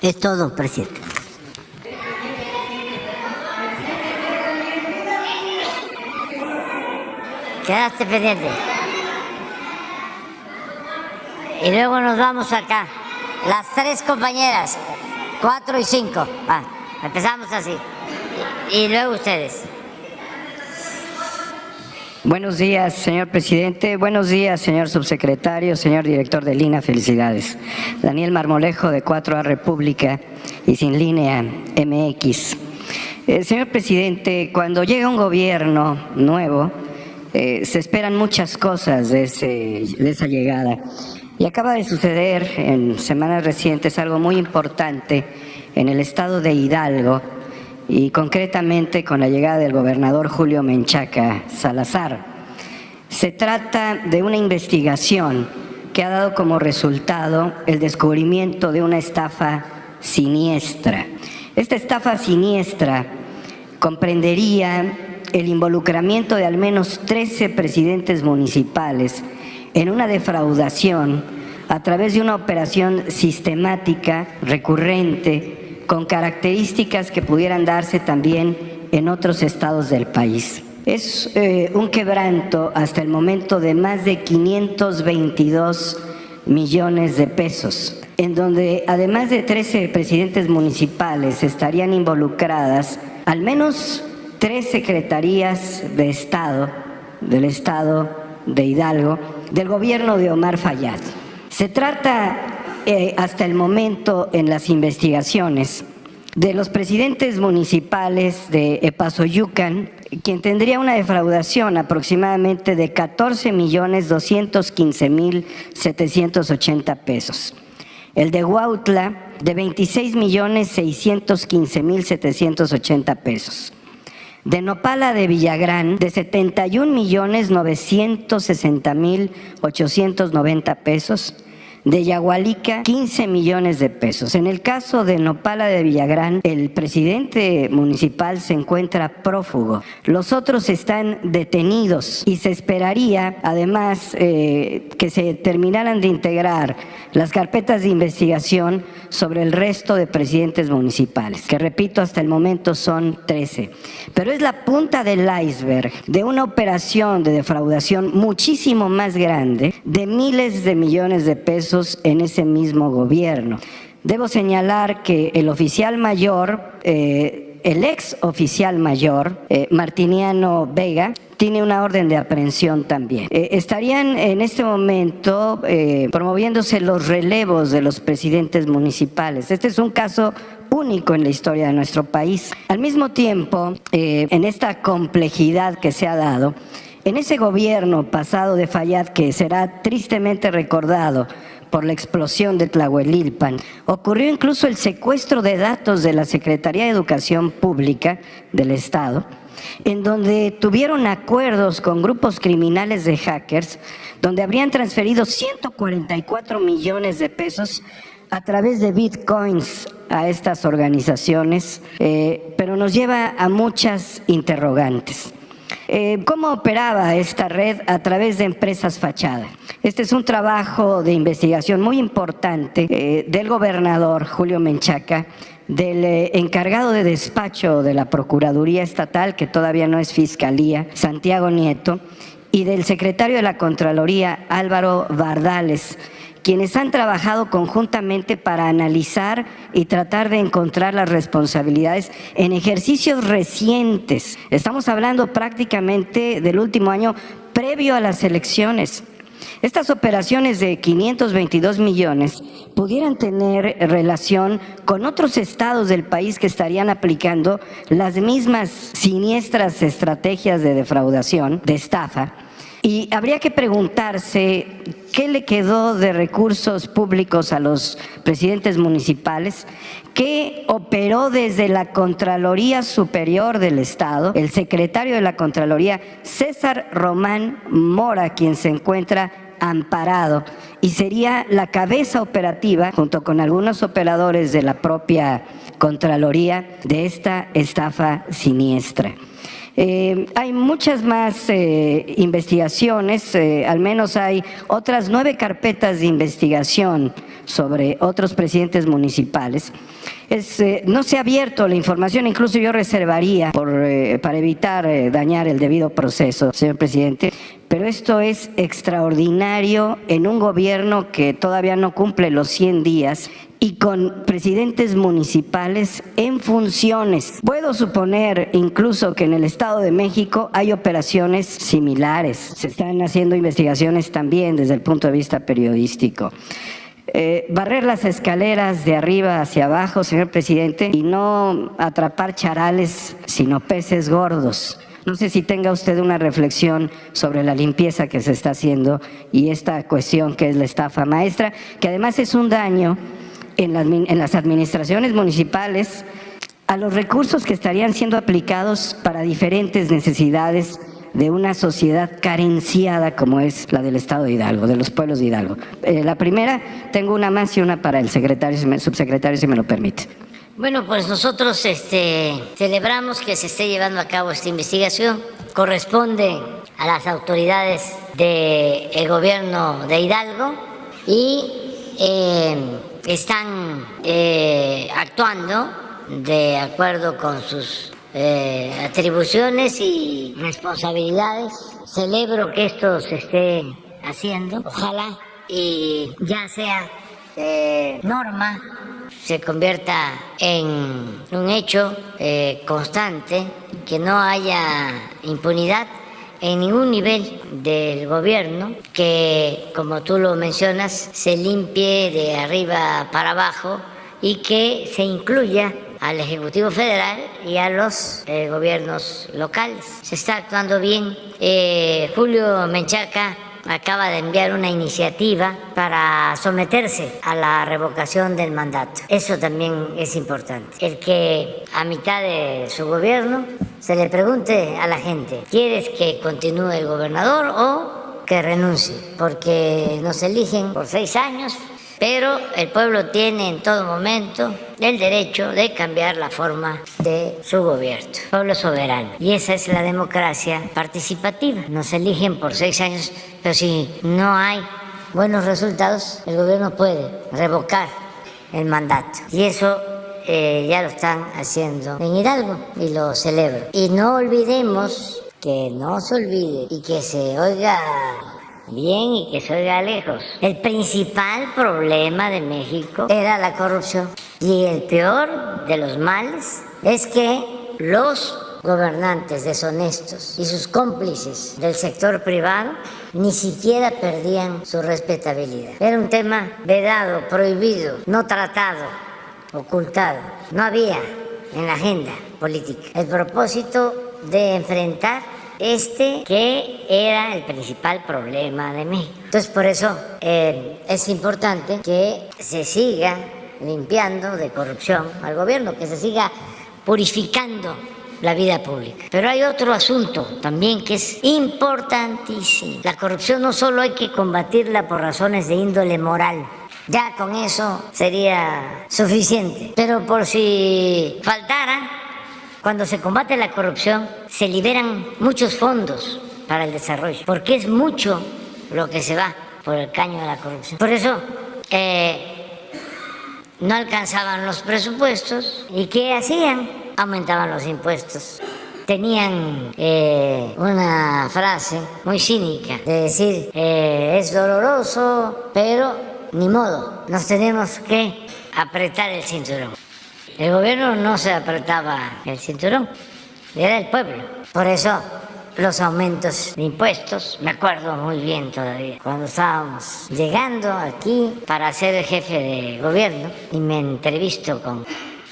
Es todo, presidente. Quedaste pendiente. Y luego nos vamos acá. Las tres compañeras, 4 y 5. Empezamos así. Y luego ustedes. Buenos días, señor presidente. Buenos días, señor subsecretario, señor director de Lina. Felicidades. Daniel Marmolejo, de 4A República y Sin Línea MX. Señor presidente, cuando llega un gobierno nuevo, se esperan muchas cosas de esa llegada. Y acaba de suceder en semanas recientes algo muy importante en el estado de Hidalgo, y concretamente con la llegada del gobernador Julio Menchaca Salazar. Se trata de una investigación que ha dado como resultado el descubrimiento de una estafa siniestra. Esta estafa siniestra comprendería el involucramiento de al menos 13 presidentes municipales en una defraudación a través de una operación sistemática, recurrente, con características que pudieran darse también en otros estados del país. Es un quebranto hasta el momento de más de 522 millones de pesos, en donde además de 13 presidentes municipales estarían involucradas al menos 3 secretarías de Estado, del Estado de Hidalgo, del gobierno de Omar Fayad. Se trata hasta el momento en las investigaciones de los presidentes municipales de Epazoyucan, quien tendría una defraudación aproximadamente de 14.215.780 pesos. El de Huautla, de 26.615.780 pesos. De Nopala de Villagrán, de 71.960.890 pesos. De Yagualica, 15 millones de pesos. En el caso de Nopala de Villagrán, el presidente municipal se encuentra prófugo. Los otros están detenidos y se esperaría, además, que se terminaran de integrar las carpetas de investigación sobre el resto de presidentes municipales, que repito, hasta el momento son 13. Pero es la punta del iceberg de una operación de defraudación muchísimo más grande, de miles de millones de pesos en ese mismo gobierno. Debo señalar que el oficial mayor, el ex oficial mayor, Martiniano Vega, tiene una orden de aprehensión también. Estarían en este momento promoviéndose los relevos de los presidentes municipales. Este es un caso único en la historia de nuestro país. Al mismo tiempo, en esta complejidad que se ha dado, en ese gobierno pasado de Fayad, que será tristemente recordado por la explosión de Tlahuelilpan, ocurrió incluso el secuestro de datos de la Secretaría de Educación Pública del Estado, en donde tuvieron acuerdos con grupos criminales de hackers, donde habrían transferido 144 millones de pesos a través de bitcoins a estas organizaciones, pero nos lleva a muchas interrogantes. ¿Cómo operaba esta red? A través de empresas fachada. Este es un trabajo de investigación muy importante del gobernador Julio Menchaca, del encargado de despacho de la Procuraduría Estatal, que todavía no es Fiscalía, Santiago Nieto, y del secretario de la Contraloría, Álvaro Bardales, quienes han trabajado conjuntamente para analizar y tratar de encontrar las responsabilidades en ejercicios recientes. Estamos hablando prácticamente del último año previo a las elecciones. Estas operaciones de 522 millones pudieran tener relación con otros estados del país que estarían aplicando las mismas siniestras estrategias de defraudación, de estafa. Y habría que preguntarse qué le quedó de recursos públicos a los presidentes municipales, qué operó desde la Contraloría Superior del Estado, el secretario de la Contraloría, César Román Mora, quien se encuentra amparado y sería la cabeza operativa, junto con algunos operadores de la propia Contraloría, de esta estafa siniestra. Hay muchas más investigaciones, al menos hay otras 9 carpetas de investigación sobre otros presidentes municipales. No se ha abierto la información, incluso yo reservaría para evitar dañar el debido proceso, señor presidente, pero esto es extraordinario en un gobierno que todavía no cumple los 100 días y con presidentes municipales en funciones. Puedo suponer incluso que en el Estado de México hay operaciones similares. Se están haciendo investigaciones también desde el punto de vista periodístico. Barrer las escaleras de arriba hacia abajo, señor presidente, y no atrapar charales, sino peces gordos. No sé si tenga usted una reflexión sobre la limpieza que se está haciendo y esta cuestión que es la estafa maestra, que además es un daño en las administraciones municipales a los recursos que estarían siendo aplicados para diferentes necesidades de una sociedad carenciada como es la del Estado de Hidalgo, de los pueblos de Hidalgo. La primera, tengo una más y una para el subsecretario, si me lo permite. Bueno, pues nosotros celebramos que se esté llevando a cabo esta investigación. Corresponde a las autoridades del gobierno de Hidalgo y están actuando de acuerdo con sus atribuciones y responsabilidades. Celebro que esto se esté haciendo. Ojalá y ya sea norma, se convierta en un hecho constante, que no haya impunidad en ningún nivel del gobierno, que, como tú lo mencionas, se limpie de arriba para abajo y que se incluya al Ejecutivo Federal y a los gobiernos locales. Se está actuando bien. Julio Menchaca acaba de enviar una iniciativa para someterse a la revocación del mandato. Eso también es importante. El que a mitad de su gobierno se le pregunte a la gente: ¿quieres que continúe el gobernador o que renuncie? Porque nos eligen por 6 años, pero el pueblo tiene en todo momento el derecho de cambiar la forma de su gobierno. El pueblo es soberano y esa es la democracia participativa. Nos eligen por 6 años, pero si no hay buenos resultados, el gobierno puede revocar el mandato. Y eso ya lo están haciendo en Hidalgo y lo celebro. Y no olvidemos, que no se olvide y que se oiga bien y que se oiga lejos. El principal problema de México era la corrupción. Y el peor de los males es que los gobernantes deshonestos y sus cómplices del sector privado ni siquiera perdían su respetabilidad. Era un tema vedado, prohibido, no tratado, ocultado. No había en la agenda política el propósito de enfrentar que era el principal problema de México. Entonces, por eso es importante que se siga limpiando de corrupción al gobierno, que se siga purificando la vida pública. Pero hay otro asunto también que es importantísimo. La corrupción no solo hay que combatirla por razones de índole moral, ya con eso sería suficiente, pero por si faltara, cuando se combate la corrupción se liberan muchos fondos para el desarrollo, porque es mucho lo que se va por el caño de la corrupción. Por eso no alcanzaban los presupuestos. ¿Y qué hacían? Aumentaban los impuestos. Tenían una frase muy cínica de decir, es doloroso, pero ni modo, nos tenemos que apretar el cinturón. El gobierno no se apretaba el cinturón, era el pueblo. Por eso los aumentos de impuestos, me acuerdo muy bien todavía, cuando estábamos llegando aquí para ser jefe de gobierno y me entrevisto con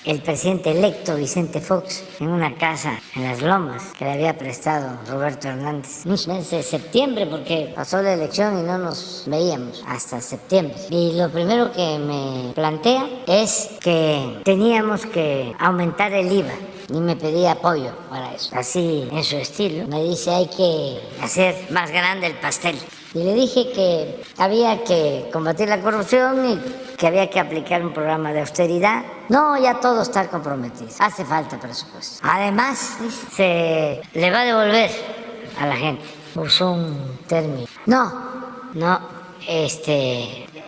el presidente electo Vicente Fox en una casa en Las Lomas que le había prestado Roberto Hernández. Un mes de septiembre, porque pasó la elección y no nos veíamos hasta septiembre. Y lo primero que me plantea es que teníamos que aumentar el IVA. Y me pedía apoyo para eso. Así, en su estilo, me dice, hay que hacer más grande el pastel. Y le dije que había que combatir la corrupción y que había que aplicar un programa de austeridad. No, ya todo está comprometido. Hace falta presupuesto. Además, se le va a devolver a la gente. Usó un término. No,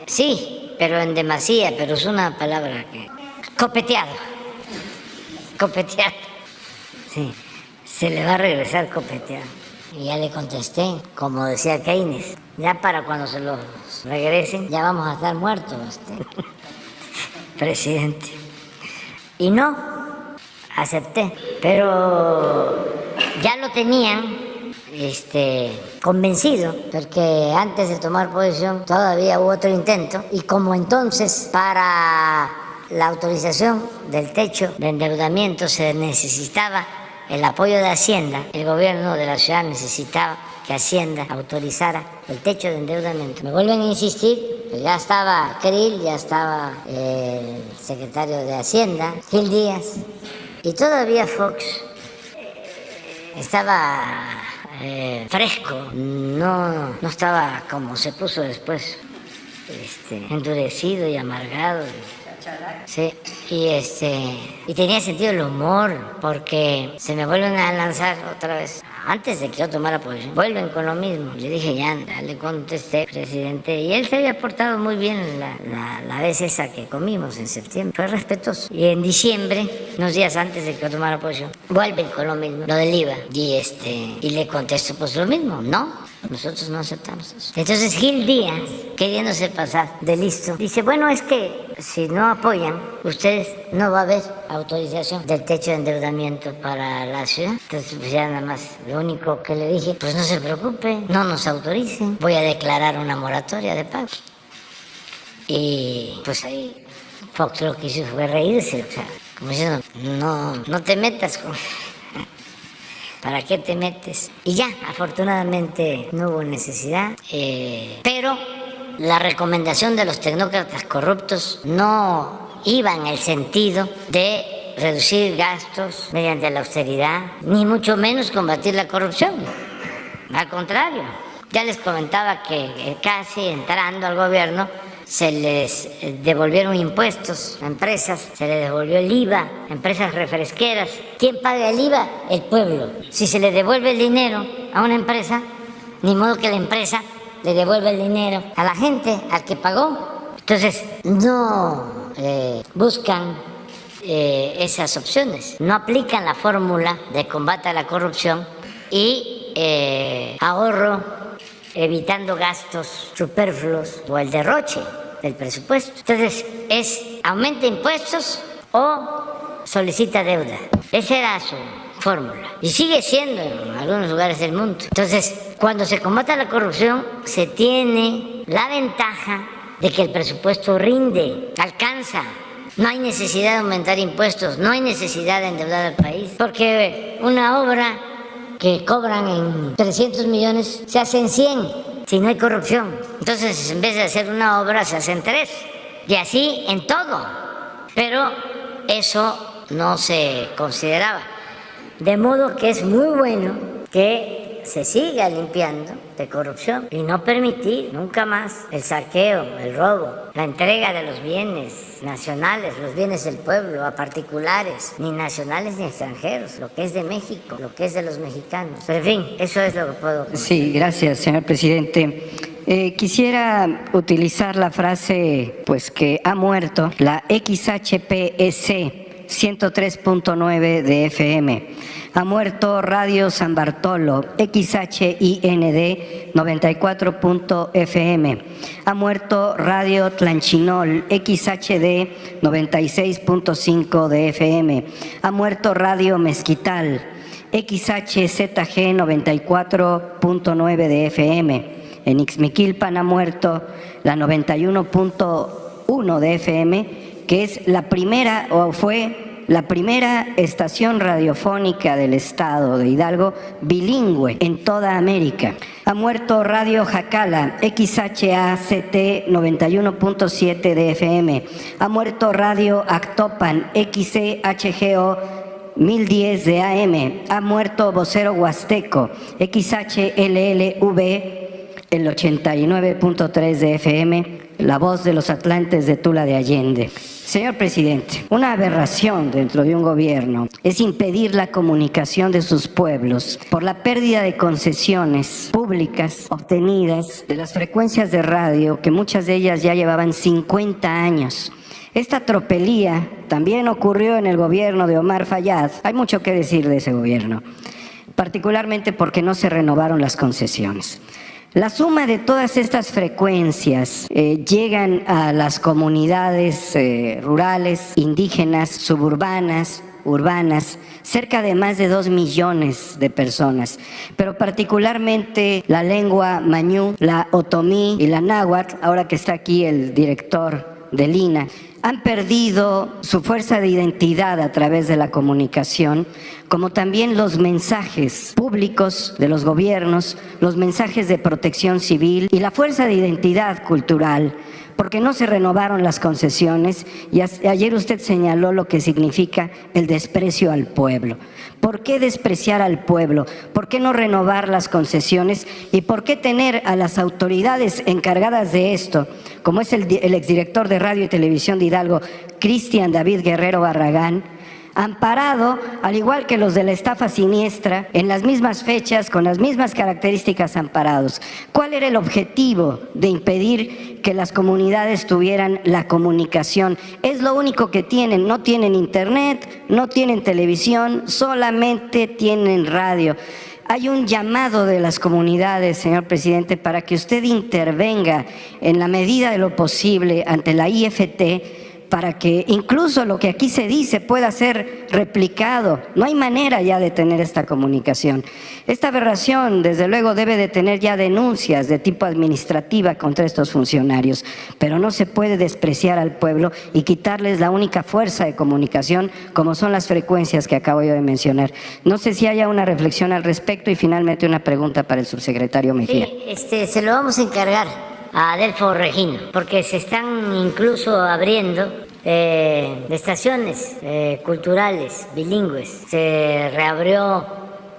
sí, pero en demasía, pero es una palabra que... Copeteado. Sí, se le va a regresar copeteado. Y ya le contesté, como decía Keynes, ya para cuando se los regresen, ya vamos a estar muertos, presidente. Y no, acepté, pero ya lo tenían convencido, porque antes de tomar posesión todavía hubo otro intento, y como entonces para la autorización del techo de endeudamiento se necesitaba el apoyo de Hacienda, el gobierno de la ciudad necesitaba que Hacienda autorizara el techo de endeudamiento. Me vuelven a insistir, pues ya estaba Krill, ya estaba el secretario de Hacienda, Gil Díaz, y todavía Fox estaba fresco, no estaba como se puso después, endurecido y amargado. Sí, y tenía sentido el humor, porque se me vuelven a lanzar otra vez. Antes de que yo tomara posición, vuelven con lo mismo. Le dije, ya le contesté, presidente, y él se había portado muy bien la vez esa que comimos en septiembre, fue respetuoso. Y en diciembre, unos días antes de que yo tomara posición, vuelven con lo mismo, lo del IVA. Y le contesto, pues lo mismo, no. Nosotros no aceptamos eso. Entonces Gil Díaz, queriéndose pasar de listo, dice, bueno, es que si no apoyan, ustedes no va a haber autorización del techo de endeudamiento para la ciudad. Entonces pues ya nada más, lo único que le dije, pues no se preocupe, no nos autoricen, voy a declarar una moratoria de pago. Y pues ahí Fox lo que hizo fue reírse, o sea, como diciendo, no te metas con... ¿Para qué te metes? Y ya, afortunadamente no hubo necesidad, pero la recomendación de los tecnócratas corruptos no iba en el sentido de reducir gastos mediante la austeridad, ni mucho menos combatir la corrupción. Al contrario, ya les comentaba que casi entrando al gobierno se les devolvieron impuestos a empresas, se les devolvió el IVA, empresas refresqueras. ¿Quién paga el IVA? El pueblo. Si se le devuelve el dinero a una empresa, ni modo que la empresa le devuelva el dinero a la gente, al que pagó. Entonces, no buscan esas opciones, no aplican la fórmula de combate a la corrupción y ahorro evitando gastos superfluos o el derroche del presupuesto. Entonces, es aumenta impuestos o solicita deuda. Esa era su fórmula y sigue siendo en algunos lugares del mundo. Entonces, cuando se combate la corrupción, se tiene la ventaja de que el presupuesto rinde, alcanza. No hay necesidad de aumentar impuestos, no hay necesidad de endeudar al país, porque una obra que cobran en 300 millones se hace en 100 si no hay corrupción. Entonces, en vez de hacer una obra, se hacen 3 y así en todo. Pero eso no se consideraba. De modo que es muy bueno que se siga limpiando de corrupción y no permitir nunca más el saqueo, el robo, la entrega de los bienes nacionales, los bienes del pueblo a particulares, ni nacionales ni extranjeros, lo que es de México, lo que es de los mexicanos. Pero en fin, eso es lo que puedo comentar. Sí, gracias, señor presidente. Quisiera utilizar la frase, pues, que ha muerto la XHPEC 103.9 de FM. Ha muerto Radio San Bartolo, XHIND 94.FM. Ha muerto Radio Tlanchinol, XHD 96.5 de FM. Ha muerto Radio Mezquital, XHZG 94.9 de FM. En Ixmiquilpan ha muerto la 91.1 de FM, que es la primera o fue la primera estación radiofónica del estado de Hidalgo bilingüe en toda América. Ha muerto Radio Jacala, XHACT 91.7 de FM. Ha muerto Radio Actopan, XCHGO 1010 de AM. Ha muerto Vocero Huasteco, XHLLV el 89.3 de FM, la voz de los Atlantes de Tula de Allende. Señor presidente, una aberración dentro de un gobierno es impedir la comunicación de sus pueblos por la pérdida de concesiones públicas obtenidas de las frecuencias de radio, que muchas de ellas ya llevaban 50 años. Esta tropelía también ocurrió en el gobierno de Omar Fayad. Hay mucho que decir de ese gobierno, particularmente porque no se renovaron las concesiones. La suma de todas estas frecuencias llegan a las comunidades rurales, indígenas, suburbanas, urbanas, cerca de más de 2 millones de personas, pero particularmente la lengua mañú, la otomí y la náhuatl, ahora que está aquí el director del INAH, han perdido su fuerza de identidad a través de la comunicación, como también los mensajes públicos de los gobiernos, los mensajes de protección civil y la fuerza de identidad cultural, porque no se renovaron las concesiones y ayer usted señaló lo que significa el desprecio al pueblo. ¿Por qué despreciar al pueblo? ¿Por qué no renovar las concesiones? ¿Y por qué tener a las autoridades encargadas de esto, como es el exdirector de Radio y Televisión de Hidalgo, Cristian David Guerrero Barragán, amparado, al igual que los de la estafa siniestra, en las mismas fechas, con las mismas características amparados? ¿Cuál era el objetivo de impedir que las comunidades tuvieran la comunicación? Es lo único que tienen, no tienen internet, no tienen televisión, solamente tienen radio. Hay un llamado de las comunidades, señor presidente, para que usted intervenga en la medida de lo posible ante la IFT, para que incluso lo que aquí se dice pueda ser replicado. No hay manera ya de tener esta comunicación. Esta aberración, desde luego, debe de tener ya denuncias de tipo administrativa contra estos funcionarios, pero no se puede despreciar al pueblo y quitarles la única fuerza de comunicación, como son las frecuencias que acabo yo de mencionar. No sé si haya una reflexión al respecto y finalmente una pregunta para el subsecretario Mejía. Sí, se lo vamos a encargar a Adelfo Regino, porque se están incluso abriendo estaciones culturales bilingües. Se reabrió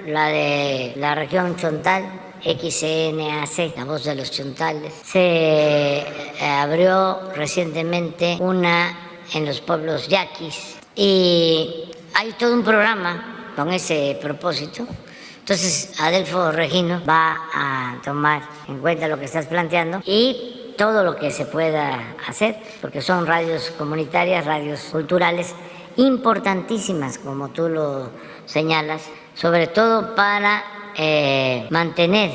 la de la región Chontal, XNAC, la voz de los chontales. Se abrió recientemente una en los pueblos yaquis y hay todo un programa con ese propósito. Entonces, Adelfo Regino va a tomar en cuenta lo que estás planteando y todo lo que se pueda hacer, porque son radios comunitarias, radios culturales importantísimas, como tú lo señalas, sobre todo para mantener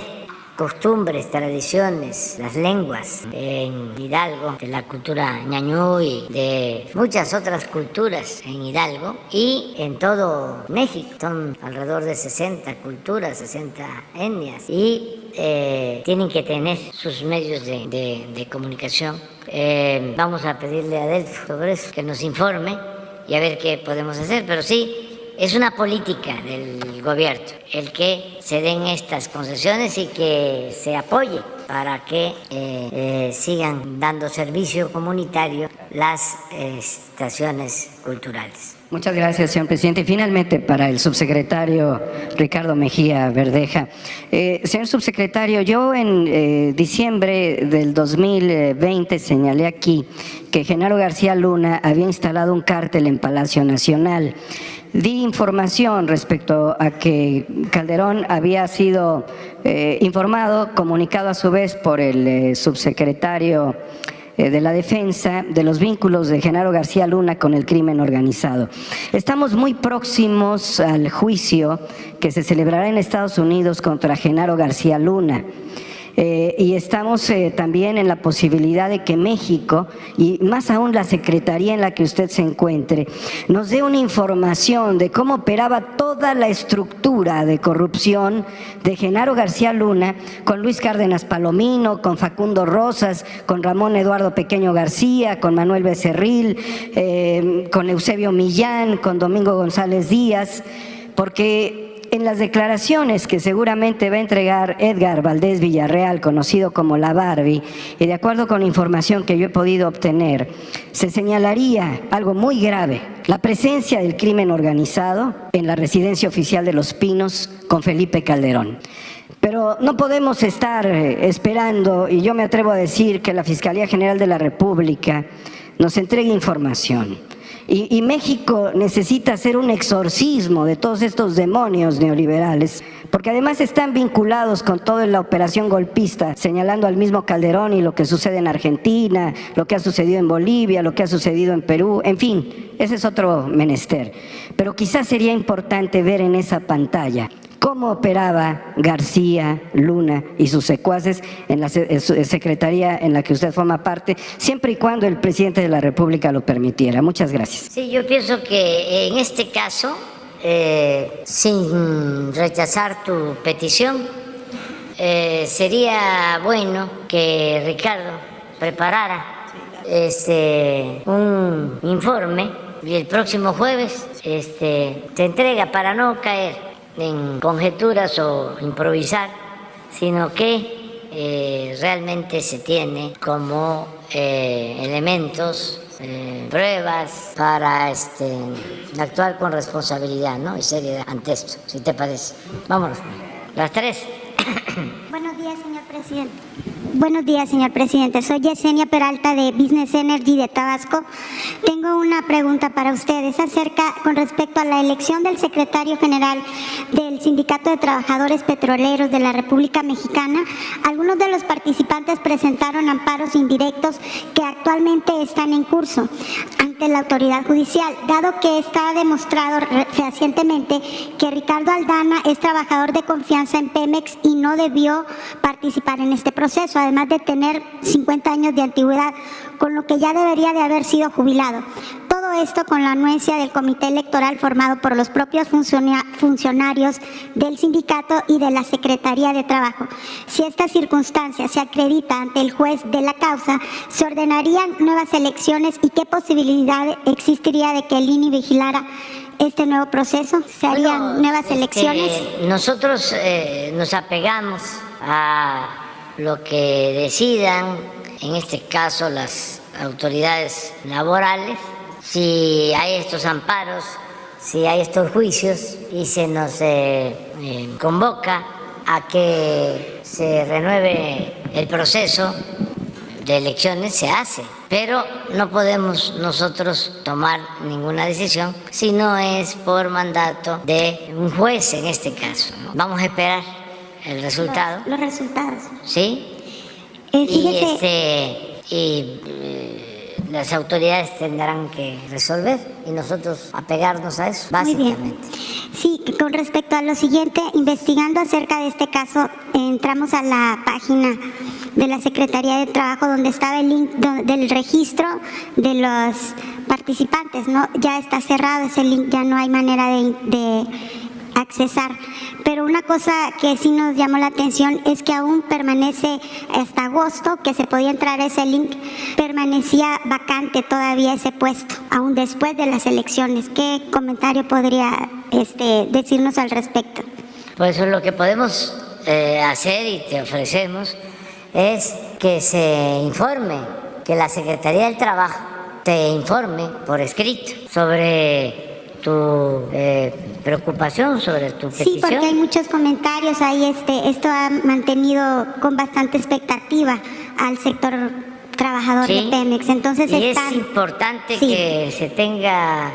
costumbres, tradiciones, las lenguas en Hidalgo, de la cultura ñañú y de muchas otras culturas en Hidalgo y en todo México. Son alrededor de 60 culturas, 60 etnias y tienen que tener sus medios de comunicación. Vamos a pedirle a Adelfo sobre eso, que nos informe y a ver qué podemos hacer, pero sí, es una política del gobierno el que se den estas concesiones y que se apoye para que sigan dando servicio comunitario las estaciones culturales. Muchas gracias, señor presidente. Y finalmente, para el subsecretario Ricardo Mejía Verdeja. Señor subsecretario, yo en diciembre del 2020 señalé aquí que Genaro García Luna había instalado un cártel en Palacio Nacional. Di información respecto a que Calderón había sido informado, comunicado a su vez por el subsecretario de la Defensa, de los vínculos de Genaro García Luna con el crimen organizado. Estamos muy próximos al juicio que se celebrará en Estados Unidos contra Genaro García Luna. Y estamos también en la posibilidad de que México, y más aún la Secretaría en la que usted se encuentre, nos dé una información de cómo operaba toda la estructura de corrupción de Genaro García Luna con Luis Cárdenas Palomino, con Facundo Rosas, con Ramón Eduardo Pequeño García, con Manuel Becerril, con Eusebio Millán, con Domingo González Díaz, porque en las declaraciones que seguramente va a entregar Edgar Valdés Villarreal, conocido como la Barbie, y de acuerdo con la información que yo he podido obtener, se señalaría algo muy grave: la presencia del crimen organizado en la residencia oficial de Los Pinos con Felipe Calderón. Pero no podemos estar esperando, y yo me atrevo a decir que la Fiscalía General de la República nos entregue información. Y México necesita hacer un exorcismo de todos estos demonios neoliberales, porque además están vinculados con toda la operación golpista, señalando al mismo Calderón y lo que sucede en Argentina, lo que ha sucedido en Bolivia, lo que ha sucedido en Perú, en fin, ese es otro menester. Pero quizás sería importante ver en esa pantalla cómo operaba García Luna y sus secuaces en la secretaría en la que usted forma parte, siempre y cuando el presidente de la República lo permitiera. Muchas gracias. Sí, yo pienso que en este caso, sin rechazar tu petición, sería bueno que Ricardo preparara un informe y el próximo jueves te entrega, para no caer en conjeturas o improvisar, sino que realmente se tiene como elementos, pruebas para actuar con responsabilidad, ¿no?, y seriedad ante esto, si te parece. Vámonos, las tres. Buenos días, señor presidente. Buenos días, señor presidente. Soy Yesenia Peralta de Business Energy de Tabasco. Tengo una pregunta para ustedes con respecto a la elección del secretario general del Sindicato de Trabajadores Petroleros de la República Mexicana. Algunos de los participantes presentaron amparos indirectos que actualmente están en curso ante la autoridad judicial, dado que está demostrado fehacientemente que Ricardo Aldana es trabajador de confianza en Pemex y no debió participar en este proceso, además de tener 50 años de antigüedad, con lo que ya debería de haber sido jubilado. Todo esto con la anuencia del comité electoral formado por los propios funcionarios del sindicato y de la Secretaría de Trabajo. Si esta circunstancia se acredita ante el juez de la causa, ¿se ordenarían nuevas elecciones y qué posibilidad existiría de que el INE vigilara este nuevo proceso? ¿Se harían nuevas elecciones? Nosotros nos apegamos a lo que decidan, en este caso las autoridades laborales. Si hay estos amparos, si hay estos juicios y se nos convoca a que se renueve el proceso de elecciones, se hace, pero no podemos nosotros tomar ninguna decisión si no es por mandato de un juez en este caso, ¿no? Vamos a esperar el resultado. Los resultados. ¿Sí? Fíjese. las autoridades tendrán que resolver y nosotros apegarnos a eso, Muy bien. básicamente. Sí, con respecto a lo siguiente, investigando acerca de este caso, entramos a la página de la Secretaría de Trabajo donde estaba el link del registro de los participantes, ¿no? Ya está cerrado ese link, ya no hay manera de accesar. Pero una cosa que sí nos llamó la atención es que aún permanece hasta agosto, que se podía entrar a ese link, permanecía vacante todavía ese puesto, aún después de las elecciones. ¿Qué comentario podría decirnos al respecto? Pues lo que podemos hacer y te ofrecemos es que se informe, que la Secretaría del Trabajo te informe por escrito sobre tu preocupación, sobre tu petición. Sí, porque hay muchos comentarios ahí. Esto ha mantenido con bastante expectativa al sector trabajador de Pemex. Entonces es importante que se tenga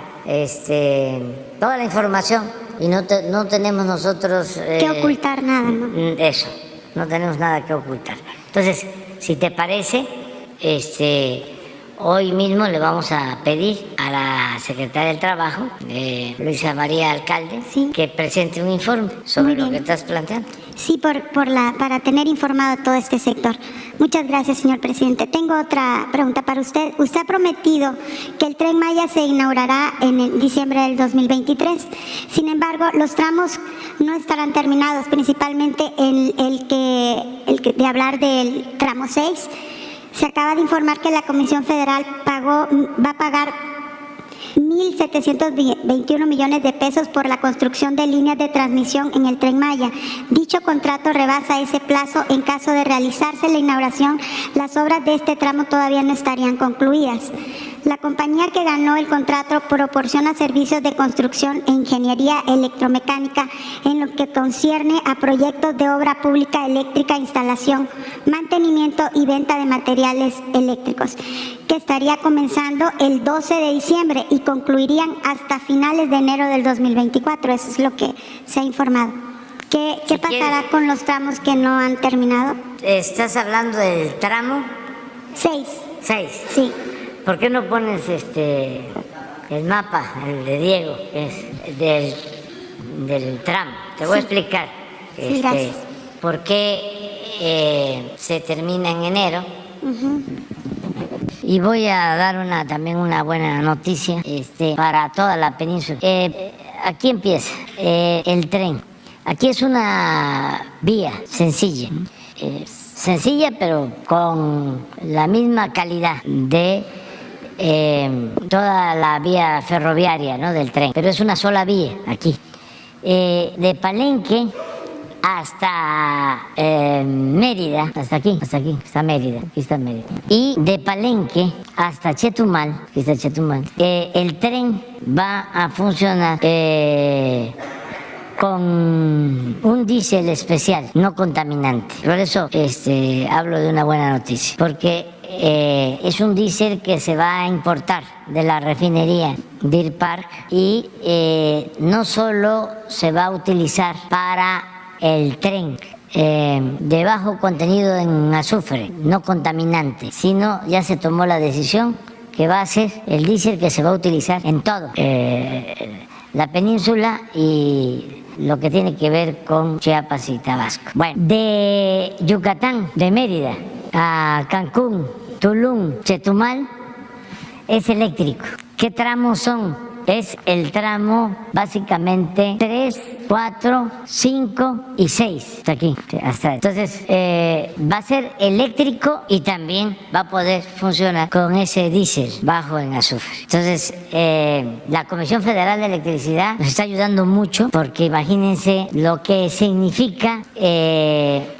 toda la información y no tenemos nosotros que ocultar nada, ¿no? Eso, no tenemos nada que ocultar. Entonces, si te parece, hoy mismo le vamos a pedir a la Secretaria del Trabajo, Luisa María Alcalde, que presente un informe sobre lo que estás planteando. Sí, para tener informado todo este sector. Muchas gracias, señor presidente. Tengo otra pregunta para usted. Usted ha prometido que el Tren Maya se inaugurará en diciembre del 2023. Sin embargo, los tramos no estarán terminados, principalmente el que de hablar del tramo 6. Se acaba de informar que la Comisión Federal va a pagar 1.721 millones de pesos por la construcción de líneas de transmisión en el Tren Maya. Dicho contrato rebasa ese plazo. En caso de realizarse la inauguración, las obras de este tramo todavía no estarían concluidas. La compañía que ganó el contrato proporciona servicios de construcción e ingeniería electromecánica en lo que concierne a proyectos de obra pública eléctrica, instalación, mantenimiento y venta de materiales eléctricos, que estaría comenzando el 12 de diciembre y concluirían hasta finales de enero del 2024. Eso es lo que se ha informado. ¿Qué pasará con los tramos que no han terminado? ¿Estás hablando del tramo? 6. Sí. ¿Por qué no pones el mapa, el de Diego, que es del tramo? Te voy a explicar gracias. por qué se termina en enero. Y voy a dar también una buena noticia para toda la península. Aquí empieza el tren. Aquí es una vía sencilla. Sencilla, pero con la misma calidad de toda la vía ferroviaria, ¿no?, del tren, pero es una sola vía aquí. De Palenque hasta Mérida, hasta aquí está Mérida, y de Palenque hasta Chetumal, aquí está Chetumal, el tren va a funcionar con un diésel especial, no contaminante. Por eso hablo de una buena noticia, porque es un diésel que se va a importar de la refinería Deer Park y no solo se va a utilizar para el tren de bajo contenido en azufre, no contaminante, sino ya se tomó la decisión que va a ser el diésel que se va a utilizar en todo la península y lo que tiene que ver con Chiapas y Tabasco. Bueno, de Yucatán, de Mérida a Cancún, Tulum, Chetumal, es eléctrico. ¿Qué tramos son? Es el tramo básicamente 3, 4, 5 y 6. Hasta aquí. Entonces, va a ser eléctrico y también va a poder funcionar con ese diésel bajo en azufre. Entonces, la Comisión Federal de Electricidad nos está ayudando mucho porque imagínense lo que significa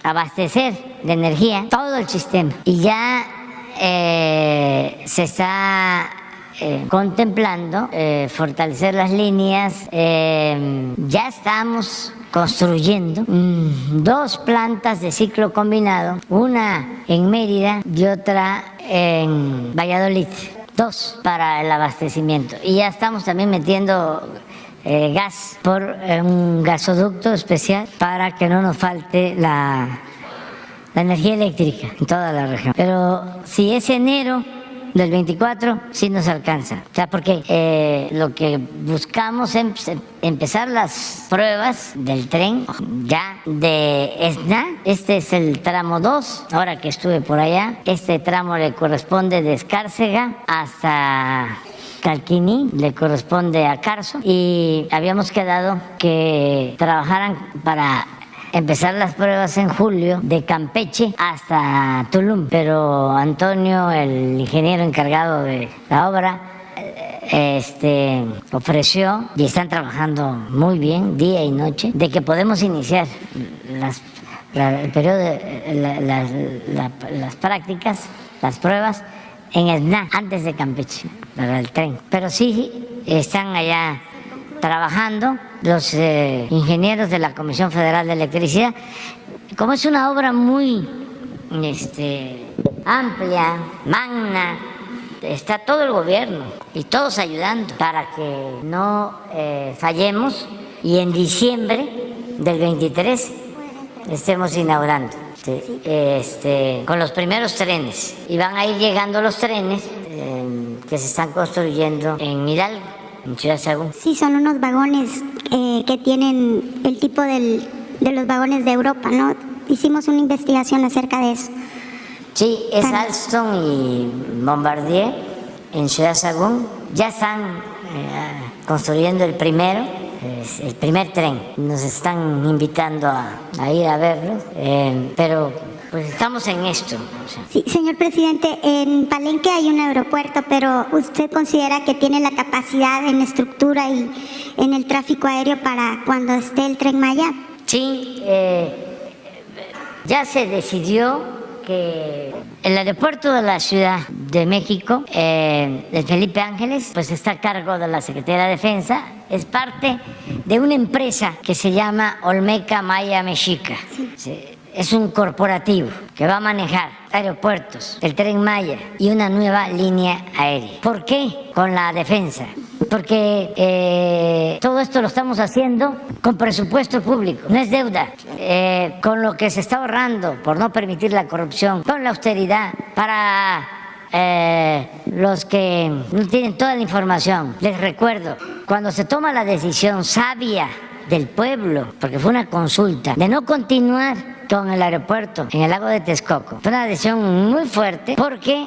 abastecer de energía todo el sistema. Y ya se está contemplando fortalecer las líneas. Ya estamos construyendo 2 plantas de ciclo combinado, una en Mérida y otra en Valladolid, 2 para el abastecimiento. Y ya estamos también metiendo gas por un gasoducto especial para que no nos falte la energía eléctrica en toda la región. Pero si es enero del 24 sí nos alcanza. O sea, porque lo que buscamos es empezar las pruebas del tren ya de Esna. Este es el tramo 2, ahora que estuve por allá. Este tramo le corresponde de Escárcega hasta Calquiní, le corresponde a Carso, y habíamos quedado que trabajaran para empezar las pruebas en julio de Campeche hasta Tulum, pero Antonio, el ingeniero encargado de la obra, ofreció, y están trabajando muy bien día y noche, de que podemos iniciar el periodo las prácticas, las pruebas en Esna, antes de Campeche, para el tren. Pero sí están allá trabajando los ingenieros de la Comisión Federal de Electricidad. Como es una obra muy amplia, magna, está todo el gobierno y todos ayudando para que no fallemos y en diciembre del 23 estemos inaugurando. Con los primeros trenes, y van a ir llegando los trenes que se están construyendo en Hidalgo, en Ciudad Sagún. Sí, son unos vagones que tienen el tipo de los vagones de Europa, ¿no? Hicimos una investigación acerca de eso. Sí, es Alstom y Bombardier en Ciudad Sagún. Ya están construyendo el primer tren. Nos están invitando a ir a verlo, pero pues estamos en esto. Sí, señor presidente, en Palenque hay un aeropuerto, pero ¿usted considera que tiene la capacidad en estructura y en el tráfico aéreo para cuando esté el Tren Maya? Sí, ya se decidió que el aeropuerto de la Ciudad de México, de Felipe Ángeles, pues está a cargo de la Secretaría de Defensa. Es parte de una empresa que se llama Olmeca Maya Mexica. Sí. Es un corporativo que va a manejar aeropuertos, el Tren Maya y una nueva línea aérea. ¿Por qué? Con la defensa. Porque todo esto lo estamos haciendo con presupuesto público, no es deuda, con lo que se está ahorrando por no permitir la corrupción, con la austeridad. Para los que no tienen toda la información, les recuerdo, cuando se toma la decisión sabia del pueblo, porque fue una consulta, de no continuar con el aeropuerto en el lago de Texcoco, fue una decisión muy fuerte porque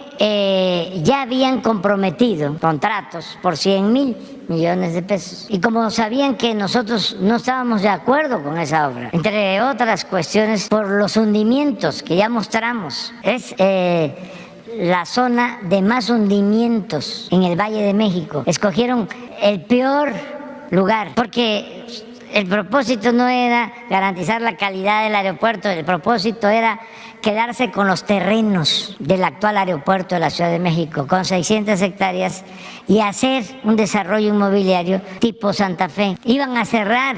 ya habían comprometido contratos por 100,000 millones de pesos. Y como sabían que nosotros no estábamos de acuerdo con esa obra, entre otras cuestiones por los hundimientos que ya mostramos, es la zona de más hundimientos en el Valle de México. Escogieron el peor lugar porque el propósito no era garantizar la calidad del aeropuerto, el propósito era quedarse con los terrenos del actual aeropuerto de la Ciudad de México, con 600 hectáreas, y hacer un desarrollo inmobiliario tipo Santa Fe. Iban a cerrar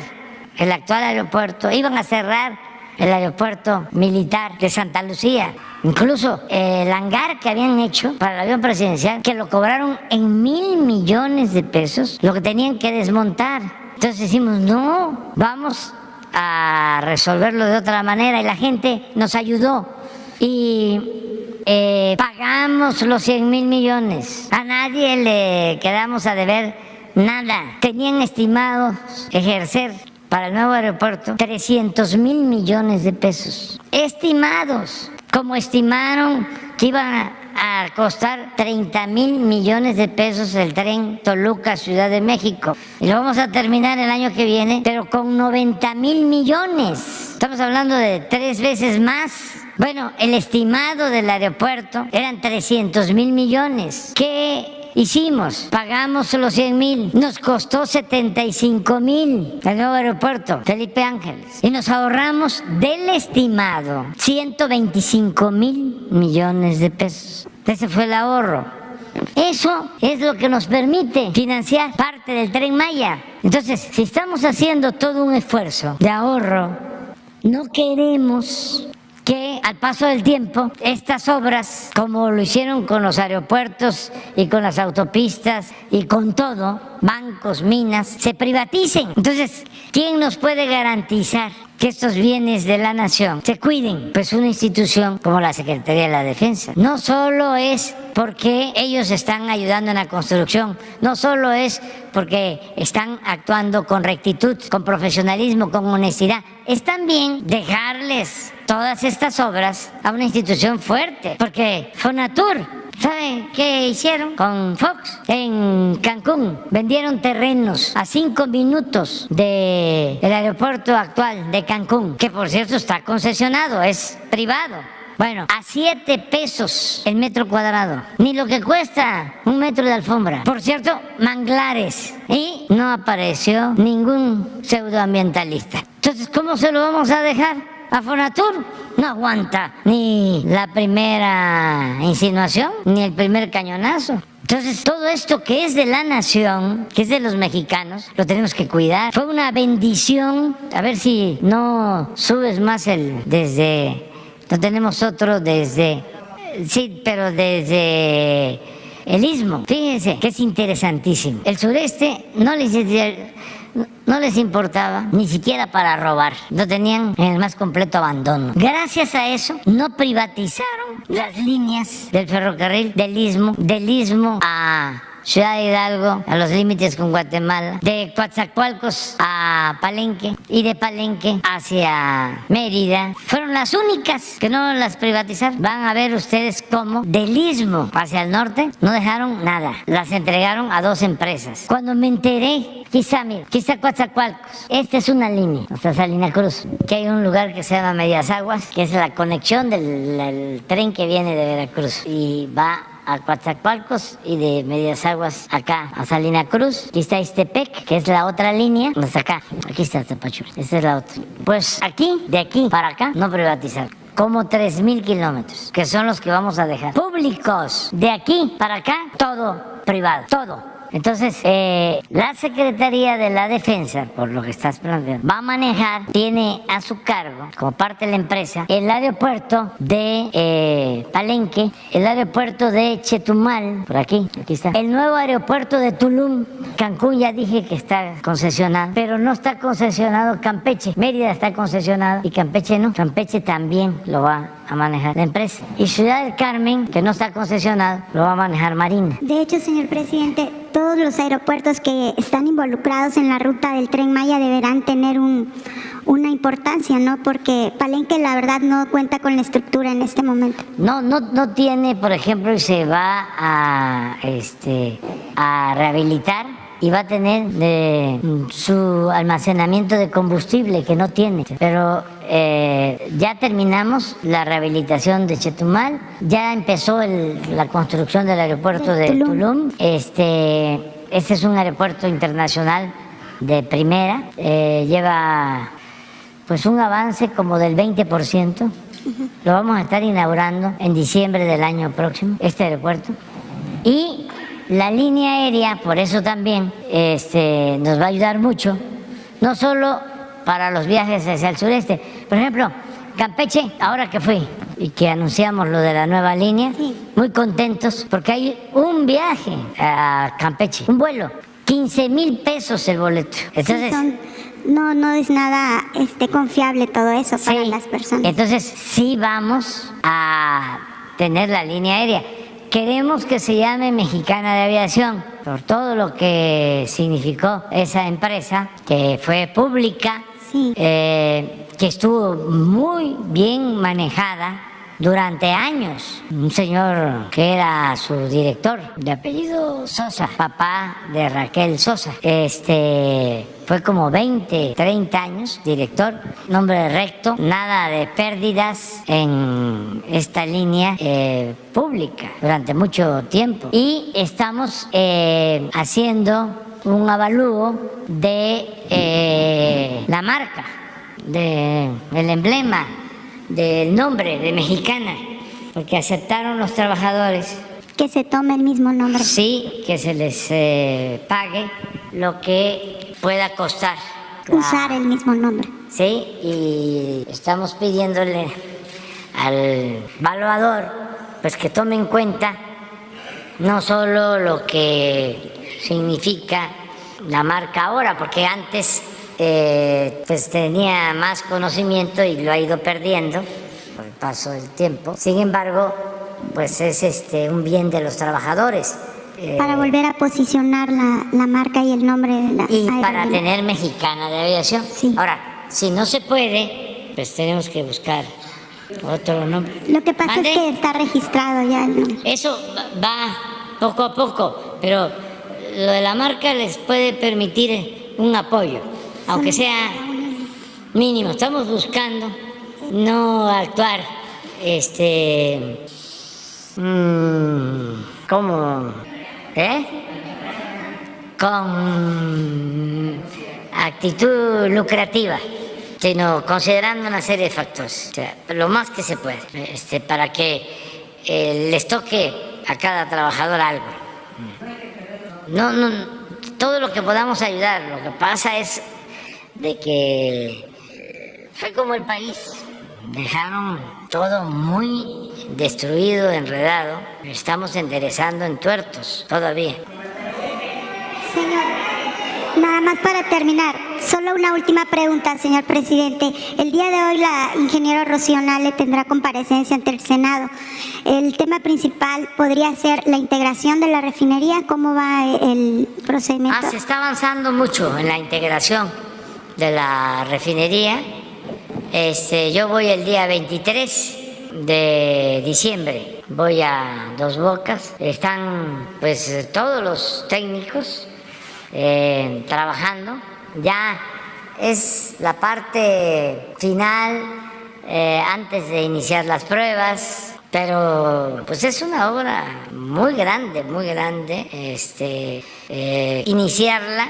el actual aeropuerto, iban a cerrar el aeropuerto militar de Santa Lucía. Incluso el hangar que habían hecho para el avión presidencial, que lo cobraron en 1,000 millones de pesos, lo que tenían que desmontar. Entonces decimos, no, vamos a resolverlo de otra manera, y la gente nos ayudó y pagamos los 100,000 millones. A nadie le quedamos a deber nada. Tenían estimado ejercer para el nuevo aeropuerto 300,000 millones de pesos. Estimados, como estimaron que iban a costar 30,000 millones de pesos el tren Toluca-Ciudad de México. Y lo vamos a terminar el año que viene, pero con 90,000 millones. Estamos hablando de 3 veces más. Bueno, el estimado del aeropuerto eran 300,000 millones. ¿Qué hicimos? Pagamos los 100,000. Nos costó 75,000 el nuevo aeropuerto Felipe Ángeles. Y nos ahorramos del estimado 125,000 millones de pesos. Ese fue el ahorro. Eso es lo que nos permite financiar parte del Tren Maya. Entonces, si estamos haciendo todo un esfuerzo de ahorro, no queremos que al paso del tiempo estas obras, como lo hicieron con los aeropuertos y con las autopistas y con todo, bancos, minas, se privaticen. Entonces, ¿quién nos puede garantizar que estos bienes de la nación se cuiden. Pues una institución como la Secretaría de la Defensa no solo es porque ellos están ayudando en la construcción, no solo es porque están actuando con rectitud, con profesionalismo, con honestidad, es también dejarles todas estas obras a una institución fuerte, porque Fonatur, ¿saben qué hicieron con Fox? En Cancún vendieron terrenos a 5 minutos del aeropuerto actual de Cancún, que por cierto está concesionado, es privado. Bueno, a 7 pesos el metro cuadrado, ni lo que cuesta un metro de alfombra. Por cierto, manglares. Y no apareció ningún pseudoambientalista. Entonces, ¿cómo se lo vamos a dejar a Fonatur? No aguanta ni la primera insinuación, ni el primer cañonazo. Entonces, todo esto que es de la nación, que es de los mexicanos, lo tenemos que cuidar. Fue una bendición. A ver si no subes más desde... No tenemos otro desde... Sí, pero desde el Istmo. Fíjense que es interesantísimo. El sureste no les importaba ni siquiera para robar. Lo tenían en el más completo abandono. Gracias a eso no privatizaron las líneas del ferrocarril del Istmo a Ciudad Hidalgo, a los límites con Guatemala, de Coatzacoalcos a Palenque y de Palenque hacia Mérida. Fueron las únicas que no las privatizaron. Van a ver ustedes cómo del Istmo hacia el norte no dejaron nada. Las entregaron a 2 empresas. Cuando me enteré, quizá Coatzacoalcos, esta es una línea hasta Salina Cruz, que hay un lugar que se llama Medias Aguas, que es la conexión del tren que viene de Veracruz y va a Coatzacoalcos y de Medias Aguas acá a Salina Cruz. Aquí está Ixtepec, que es la otra línea. Hasta acá, aquí está Tapachula, esta es la otra. Pues aquí, de aquí para acá, no privatizaron. Como 3,000 kilómetros, que son los que vamos a dejar públicos. De aquí para acá, todo privado, todo. Entonces, la Secretaría de la Defensa, por lo que estás planteando, va a manejar, tiene a su cargo, como parte de la empresa, el aeropuerto de Palenque, el aeropuerto de Chetumal, por aquí está, el nuevo aeropuerto de Tulum. Cancún ya dije que está concesionado, pero no está concesionado Campeche. Mérida está concesionado y Campeche no. Campeche también lo va a manejar la empresa. Y Ciudad del Carmen, que no está concesionado, lo va a manejar Marina. De hecho, señor presidente, todos los aeropuertos que están involucrados en la ruta del Tren Maya deberán tener una importancia, ¿no? Porque Palenque, la verdad, no cuenta con la estructura en este momento. No tiene, por ejemplo, y se va a rehabilitar y va a tener su almacenamiento de combustible, que no tiene. Pero ya terminamos la rehabilitación de Chetumal, ya empezó la construcción del aeropuerto de Tulum. Este es un aeropuerto internacional de primera, lleva pues un avance como del 20%. Lo vamos a estar inaugurando en diciembre del año próximo, este aeropuerto. Y la línea aérea, por eso también nos va a ayudar mucho, no solo para los viajes hacia el sureste. Por ejemplo, Campeche, ahora que fui y que anunciamos lo de la nueva línea, muy contentos porque hay un viaje a Campeche, un vuelo, 15,000 pesos el boleto. Entonces, no es nada confiable todo eso para las personas. Entonces, sí vamos a tener la línea aérea. Queremos que se llame Mexicana de Aviación por todo lo que significó esa empresa, que fue pública, que estuvo muy bien manejada durante años. Un señor que era su director, de apellido Sosa, papá de Raquel Sosa, fue como 20, 30 años director, nombre recto, nada de pérdidas en esta línea pública durante mucho tiempo. Y estamos haciendo un avalúo de la marca, del emblema, del nombre de Mexicana, porque aceptaron los trabajadores que se tome el mismo nombre. Sí, que se les pague lo que pueda costar usar el mismo nombre. Sí, y estamos pidiéndole al evaluador pues que tome en cuenta no solo lo que significa la marca ahora, porque antes pues tenía más conocimiento y lo ha ido perdiendo por el paso del tiempo. Sin embargo, pues es un bien de los trabajadores. Para volver a posicionar la marca y el nombre de la Y aerolínea. para tener Mexicana de Aviación. Sí. Ahora, si no se puede, pues tenemos que buscar otro nombre. Lo que pasa ¿Mande? es que está registrado ya el nombre. Eso va poco a poco, pero lo de la marca les puede permitir un apoyo, aunque sea mínimo. Estamos buscando no actuar como con actitud lucrativa, sino considerando una serie de factores, o sea, lo más que se puede, para que les toque a cada trabajador algo. No, todo lo que podamos ayudar. Lo que pasa es de que fue como el país, dejaron todo muy destruido, enredado. Estamos enderezando entuertos todavía. Señor, nada más para terminar, solo una última pregunta, señor presidente. El día de hoy la ingeniera Rocío Nale tendrá comparecencia ante el Senado. El tema principal podría ser la integración de la refinería. ¿Cómo va el procedimiento? Se está avanzando mucho en la integración de la refinería. Yo voy el día 23 de diciembre, voy a Dos Bocas. Están pues todos los técnicos trabajando. Ya es la parte final antes de iniciar las pruebas, pero pues es una obra muy grande, iniciarla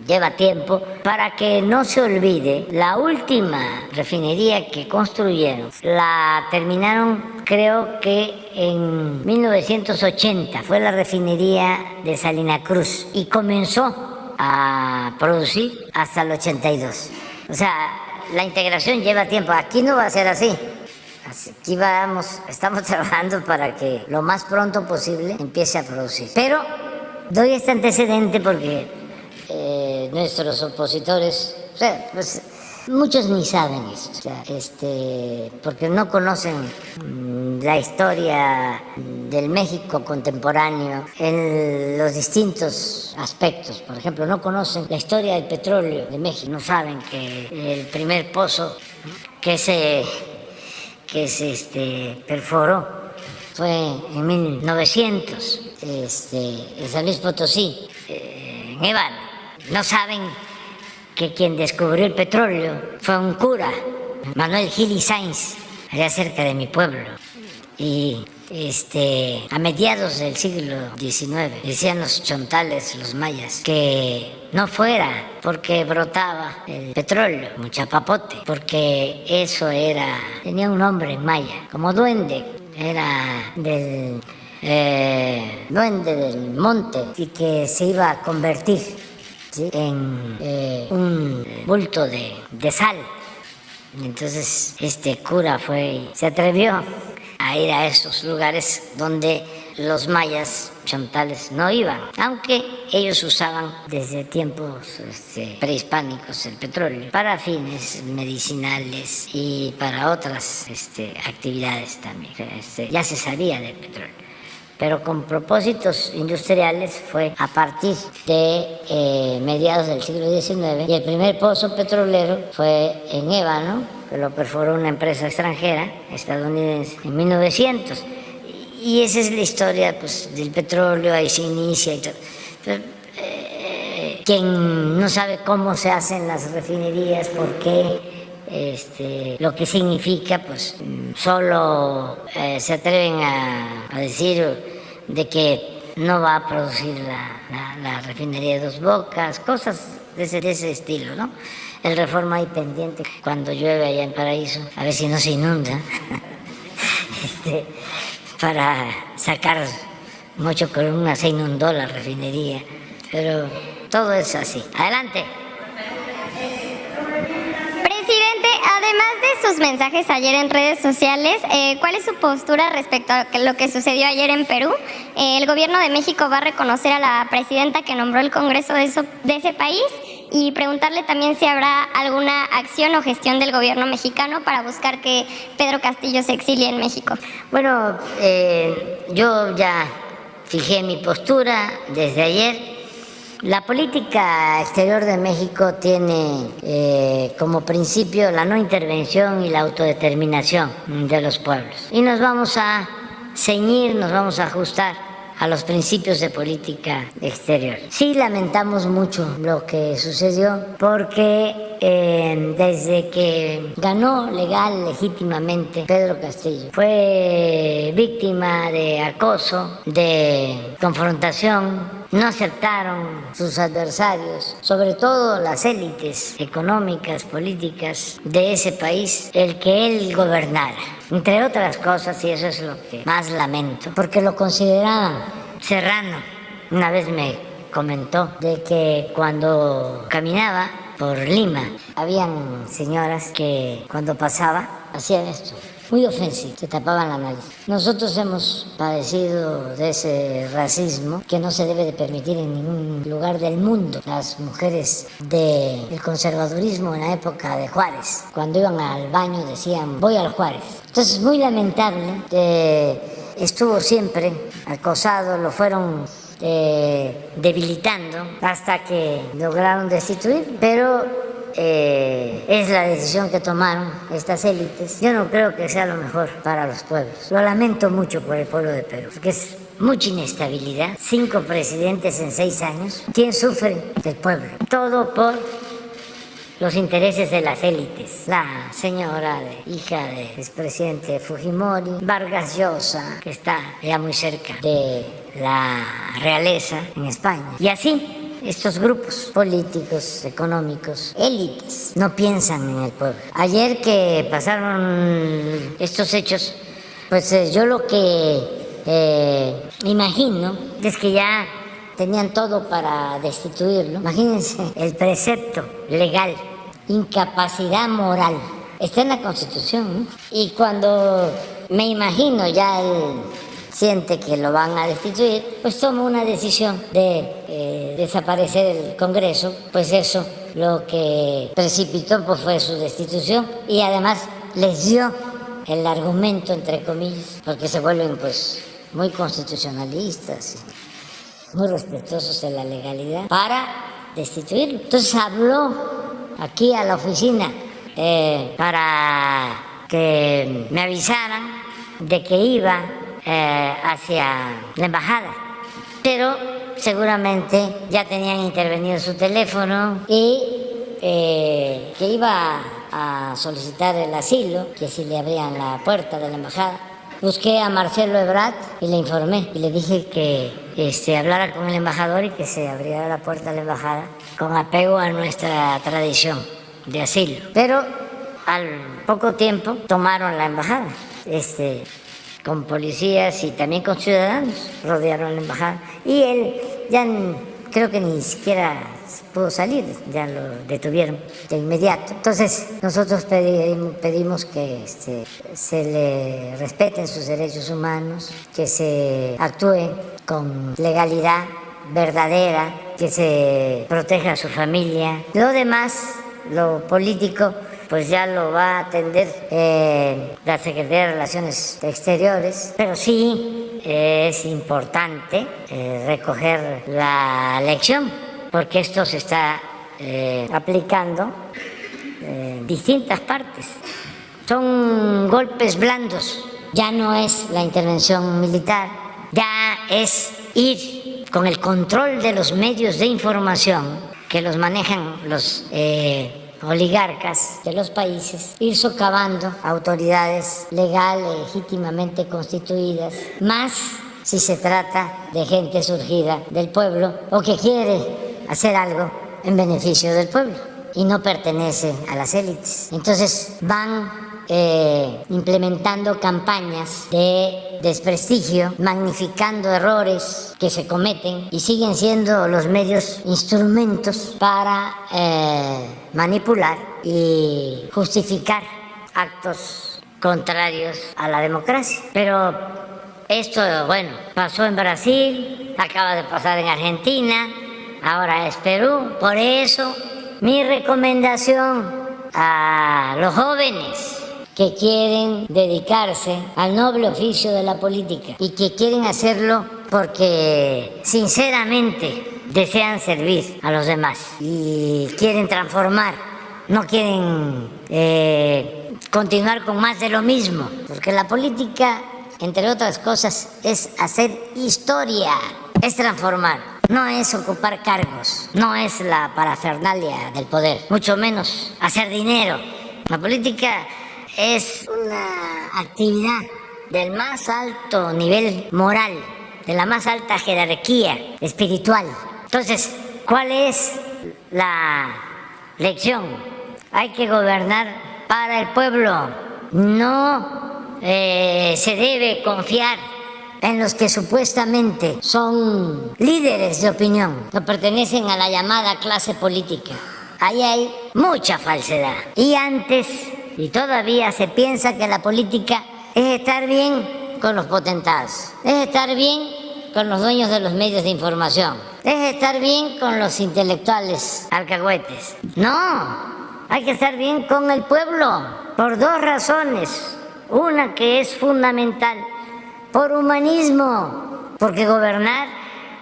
lleva tiempo. Para que no se olvide, la última refinería que construyeron la terminaron creo que en 1980, fue la refinería de Salina Cruz y comenzó a producir hasta el 82. O sea, la integración lleva tiempo. Aquí no va a ser así. Aquí estamos trabajando para que lo más pronto posible empiece a producir. Pero doy este antecedente porque nuestros opositores, pues muchos ni saben esto, porque no conocen la historia del México contemporáneo en los distintos aspectos. Por ejemplo, no conocen la historia del petróleo de México, no saben que el primer pozo que se perforó fue en 1900 en San Luis Potosí, en Ébano. No saben que quien descubrió el petróleo fue un cura, Manuel Gil y Sainz, allá cerca de mi pueblo. Y a mediados del siglo XIX decían los chontales, los mayas, que no fuera porque brotaba el petróleo, un chapapote, porque eso tenía un nombre en maya, como duende, era del duende del monte y que se iba a convertir, ¿sí?, en un bulto de sal. Entonces este cura se atrevió a ir a esos lugares donde los mayas chontales no iban, aunque ellos usaban desde tiempos prehispánicos el petróleo para fines medicinales y para otras actividades también. Ya se sabía del petróleo, pero con propósitos industriales fue a partir de mediados del siglo XIX, y el primer pozo petrolero fue en Ébano, que lo perforó una empresa extranjera, estadounidense, en 1900. Y esa es la historia, pues, del petróleo, ahí se inicia y todo. Pero, quien no sabe cómo se hacen las refinerías, por qué, lo que significa, pues solo se atreven a decir de que no va a producir la refinería de Dos Bocas, cosas de ese estilo, ¿no? El Reforma ahí pendiente cuando llueve allá en Paraíso, a ver si no se inunda, para sacar mucho columna. Se inundó la refinería, pero todo es así. Adelante. Presidente, además de sus mensajes ayer en redes sociales, ¿cuál es su postura respecto a lo que sucedió ayer en Perú? ¿El gobierno de México va a reconocer a la presidenta que nombró el Congreso de ese país? y preguntarle también si habrá alguna acción o gestión del gobierno mexicano para buscar que Pedro Castillo se exilie en México. Bueno, yo ya fijé mi postura desde ayer. La política exterior de México tiene como principio la no intervención y la autodeterminación de los pueblos. Y nos vamos a ceñir, nos vamos a ajustar a los principios de política exterior. Sí lamentamos mucho lo que sucedió porque desde que ganó legal, legítimamente Pedro Castillo, fue víctima de acoso, de confrontación. No aceptaron sus adversarios, sobre todo las élites económicas, políticas de ese país, el que él gobernara. Entre otras cosas, y eso es lo que más lamento, porque lo consideraban serrano. Una vez me comentó de que cuando caminaba por Lima, habían señoras que cuando pasaba hacían esto. Muy ofensivo, se tapaban la nariz. Nosotros hemos padecido de ese racismo que no se debe de permitir en ningún lugar del mundo. Las mujeres del conservadurismo en la época de Juárez, cuando iban al baño decían, voy al Juárez. Entonces es muy lamentable que estuvo siempre acosado, lo fueron debilitando hasta que lograron destituir, pero es la decisión que tomaron estas élites. Yo no creo que sea lo mejor para los pueblos. Lo lamento mucho por el pueblo de Perú, porque es mucha inestabilidad. 5 presidentes en 6 años. ¿Quién sufre? El pueblo. Todo por los intereses de las élites. La señora, hija del expresidente Fujimori, Vargas Llosa, que está ya muy cerca de la realeza en España. Y así, estos grupos políticos, económicos, élites, no piensan en el pueblo. Ayer que pasaron estos hechos, pues yo lo que imagino es que ya tenían todo para destituirlo. Imagínense el precepto legal, incapacidad moral, está en la Constitución, ¿no? Y cuando me imagino ya él siente que lo van a destituir, pues toma una decisión de desaparecer el Congreso, pues eso lo que precipitó pues fue su destitución y además les dio el argumento, entre comillas, porque se vuelven pues muy constitucionalistas, muy respetuosos de la legalidad, para destituirlo. Entonces habló aquí a la oficina para que me avisaran de que iba hacia la embajada, pero seguramente ya tenían intervenido su teléfono y que iba a solicitar el asilo, que si le abrían la puerta de la embajada. Busqué a Marcelo Ebrard y le informé y le dije que hablara con el embajador y que se abriera la puerta de la embajada con apego a nuestra tradición de asilo. Pero al poco tiempo tomaron la embajada, con policías y también con ciudadanos, rodearon la embajada y él ya creo que ni siquiera pudo salir, ya lo detuvieron de inmediato. Entonces nosotros pedimos que se le respeten sus derechos humanos, que se actúe con legalidad verdadera, que se proteja a su familia. Lo demás, lo político, pues ya lo va a atender la Secretaría de Relaciones Exteriores, pero sí es importante recoger la lección, porque esto se está aplicando en distintas partes. Son golpes blandos, ya no es la intervención militar, ya es ir con el control de los medios de información que los manejan los oligarcas de los países, ir socavando autoridades legales, legítimamente constituidas, más si se trata de gente surgida del pueblo o que quiere hacer algo en beneficio del pueblo y no pertenece a las élites. Entonces van implementando campañas de desprestigio, magnificando errores que se cometen y siguen siendo los medios instrumentos para manipular y justificar actos contrarios a la democracia. Pero esto, bueno, pasó en Brasil, acaba de pasar en Argentina, ahora es Perú. Por eso Mi recomendación a los jóvenes que quieren dedicarse al noble oficio de la política y que quieren hacerlo porque sinceramente desean servir a los demás y quieren transformar, no quieren continuar con más de lo mismo, porque la política, entre otras cosas, es hacer historia, es transformar, no es ocupar cargos, no es la parafernalia del poder, mucho menos hacer dinero. La política es una actividad del más alto nivel moral, de la más alta jerarquía espiritual. Entonces, ¿cuál es la lección? Hay que gobernar para el pueblo. No se debe confiar en los que supuestamente son líderes de opinión o pertenecen a la llamada clase política. Ahí hay mucha falsedad. Y antes, y todavía se piensa que la política es estar bien con los potentados, es estar bien con los dueños de los medios de información, es estar bien con los intelectuales alcahuetes. No, hay que estar bien con el pueblo por dos razones. Una que es fundamental, por humanismo, porque gobernar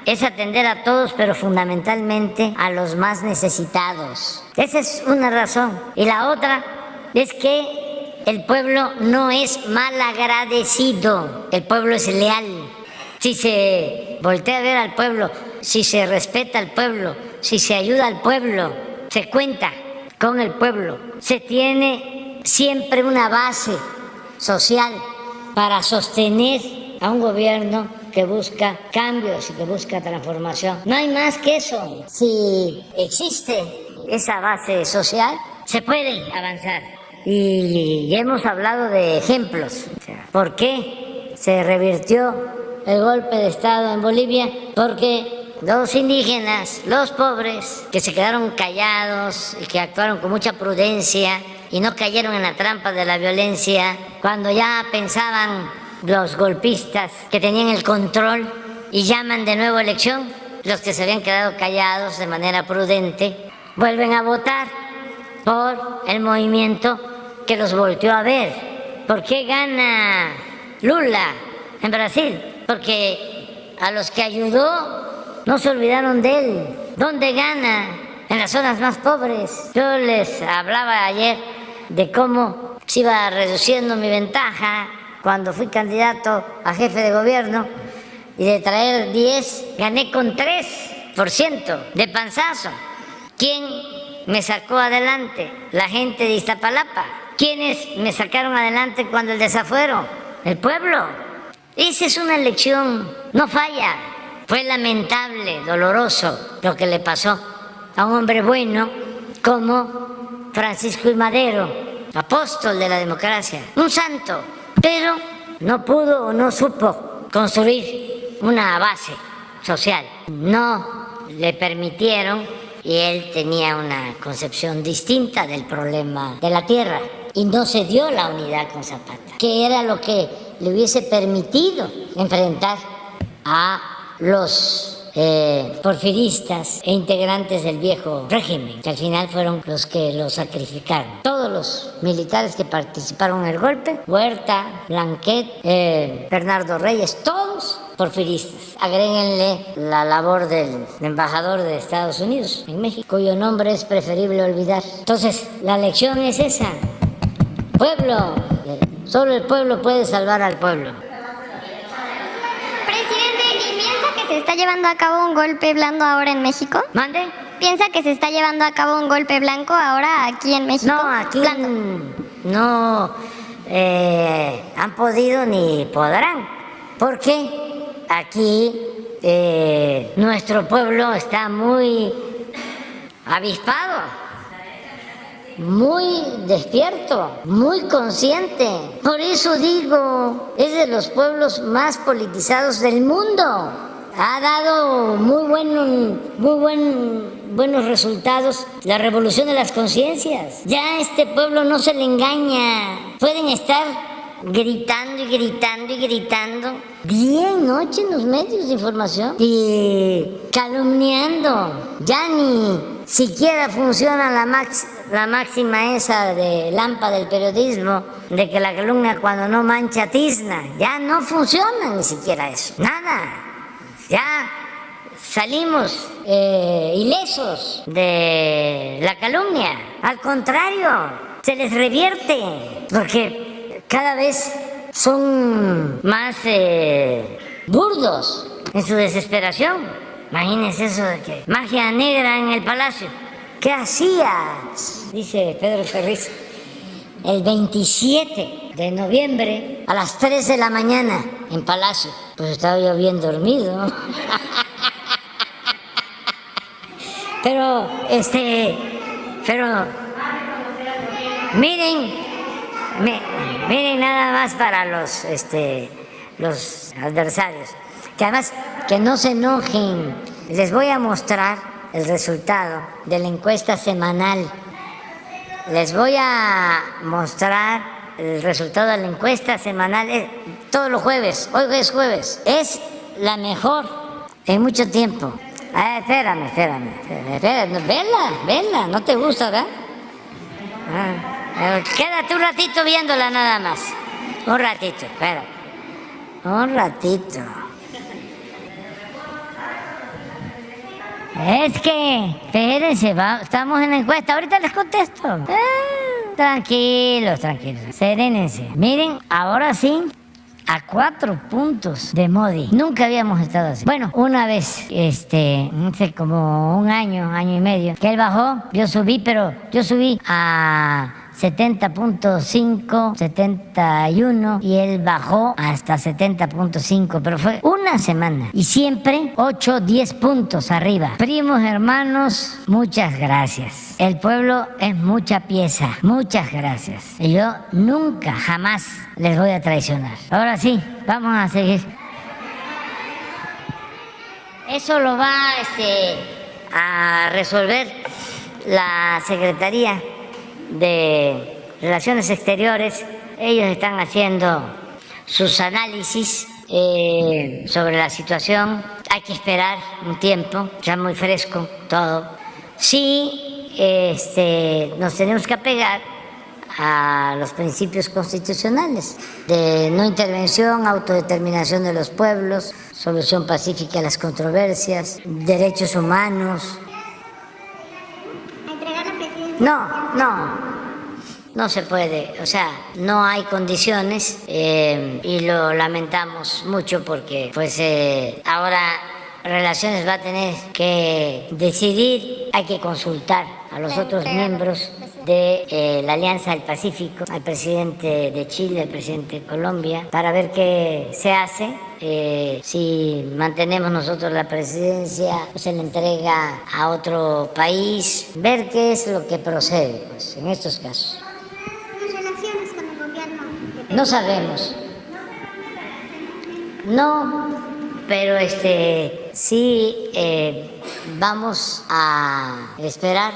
es atender a todos, pero fundamentalmente a los más necesitados. Esa es una razón. Y la otra es que el pueblo no es malagradecido, el pueblo es leal. Si se voltea a ver al pueblo, si se respeta al pueblo, si se ayuda al pueblo, se cuenta con el pueblo, se tiene siempre una base social para sostener a un gobierno que busca cambios y que busca transformación. No hay más que eso. Si existe esa base social, se puede avanzar. Y hemos hablado de ejemplos. ¿Por qué se revirtió el golpe de Estado en Bolivia? Porque los indígenas, los pobres, que se quedaron callados y que actuaron con mucha prudencia y no cayeron en la trampa de la violencia, cuando ya pensaban los golpistas que tenían el control y llaman de nuevo a elección, los que se habían quedado callados de manera prudente vuelven a votar por el movimiento que los volteó a ver. ¿Por qué gana Lula en Brasil? Porque a los que ayudó no se olvidaron de él. ¿Dónde gana? En las zonas más pobres. Yo les hablaba ayer de cómo se iba reduciendo mi ventaja cuando fui candidato a jefe de gobierno, y de traer 10, gané con 3% de panzazo. ¿Quién me sacó adelante? La gente de Iztapalapa. ¿Quiénes me sacaron adelante cuando el desafuero? El pueblo. Esa es una elección, no falla. Fue lamentable, doloroso lo que le pasó a un hombre bueno como Francisco I. Madero, apóstol de la democracia, un santo, pero no pudo o no supo construir una base social. No le permitieron, y él tenía una concepción distinta del problema de la tierra, y no se dio la unidad con Zapata, que era lo que le hubiese permitido enfrentar a los porfiristas e integrantes del viejo régimen, que al final fueron los que lo sacrificaron. Todos los militares que participaron en el golpe, Huerta, Blanquet, Bernardo Reyes, todos porfiristas. Agréguenle la labor del embajador de Estados Unidos en México, cuyo nombre es preferible olvidar. Entonces, la lección es esa. Pueblo, solo el pueblo puede salvar al pueblo. ¿Se está llevando a cabo un golpe blanco ahora en México? ¿Mande? ¿Piensa que se está llevando a cabo un golpe blanco ahora aquí en México? No, aquí no han podido ni podrán, porque aquí nuestro pueblo está muy avispado, muy despierto, muy consciente. Por eso digo, es de los pueblos más politizados del mundo. Ha dado buenos resultados la revolución de las conciencias. Ya a este pueblo no se le engaña. Pueden estar gritando y gritando y gritando día y noche en los medios de información y calumniando. Ya ni siquiera funciona la máxima esa de Lampa del periodismo, de que la calumnia cuando no mancha tizna. Ya no funciona ni siquiera eso, nada. Ya salimos ilesos de la calumnia. Al contrario, se les revierte, porque cada vez son más burdos en su desesperación. Imagínense eso de que magia negra en el palacio. ¿Qué hacías? Dice Pedro Ferriz. El 27 de noviembre a las 3 de la mañana en Palacio. Pues estaba yo bien dormido. Pero miren nada más para los adversarios, que además que no se enojen. Les voy a mostrar el resultado de la encuesta semanal. Les voy a mostrar el resultado de la encuesta semanal todos los jueves. Hoy es jueves. Es la mejor en mucho tiempo. Espérame. Vela, ¿no te gusta, verdad? Quédate un ratito viéndola nada más. Un ratito, espera. Un ratito. Es que, espérense, estamos en la encuesta, ahorita les contesto. Tranquilos, serénense. Miren, ahora sí, a 4 puntos de Modi. Nunca habíamos estado así. Bueno, una vez, hace como un año y medio, que él bajó, yo subí a 70.5, 71 y él bajó hasta 70.5, pero fue una semana y siempre 8, 10 puntos arriba. Primos, hermanos, muchas gracias. El pueblo es mucha pieza, muchas gracias. Y yo nunca, jamás les voy a traicionar. Ahora sí, vamos a seguir. Eso lo va a resolver la Secretaría de Relaciones Exteriores. Ellos están haciendo sus análisis sobre la situación. Hay que esperar un tiempo, ya muy fresco todo. Sí, nos tenemos que apegar a los principios constitucionales de no intervención, autodeterminación de los pueblos, solución pacífica a las controversias, derechos humanos. No se puede, o sea, no hay condiciones y lo lamentamos mucho porque pues ahora Relaciones va a tener que decidir, hay que consultar a los otros miembros de la Alianza del Pacífico, al presidente de Chile, al presidente de Colombia, para ver qué se hace. Si mantenemos nosotros la presidencia o se le entrega a otro país, ver qué es lo que procede pues, en estos casos. ¿Las relaciones con el gobierno? No sabemos. No, pero sí vamos a esperar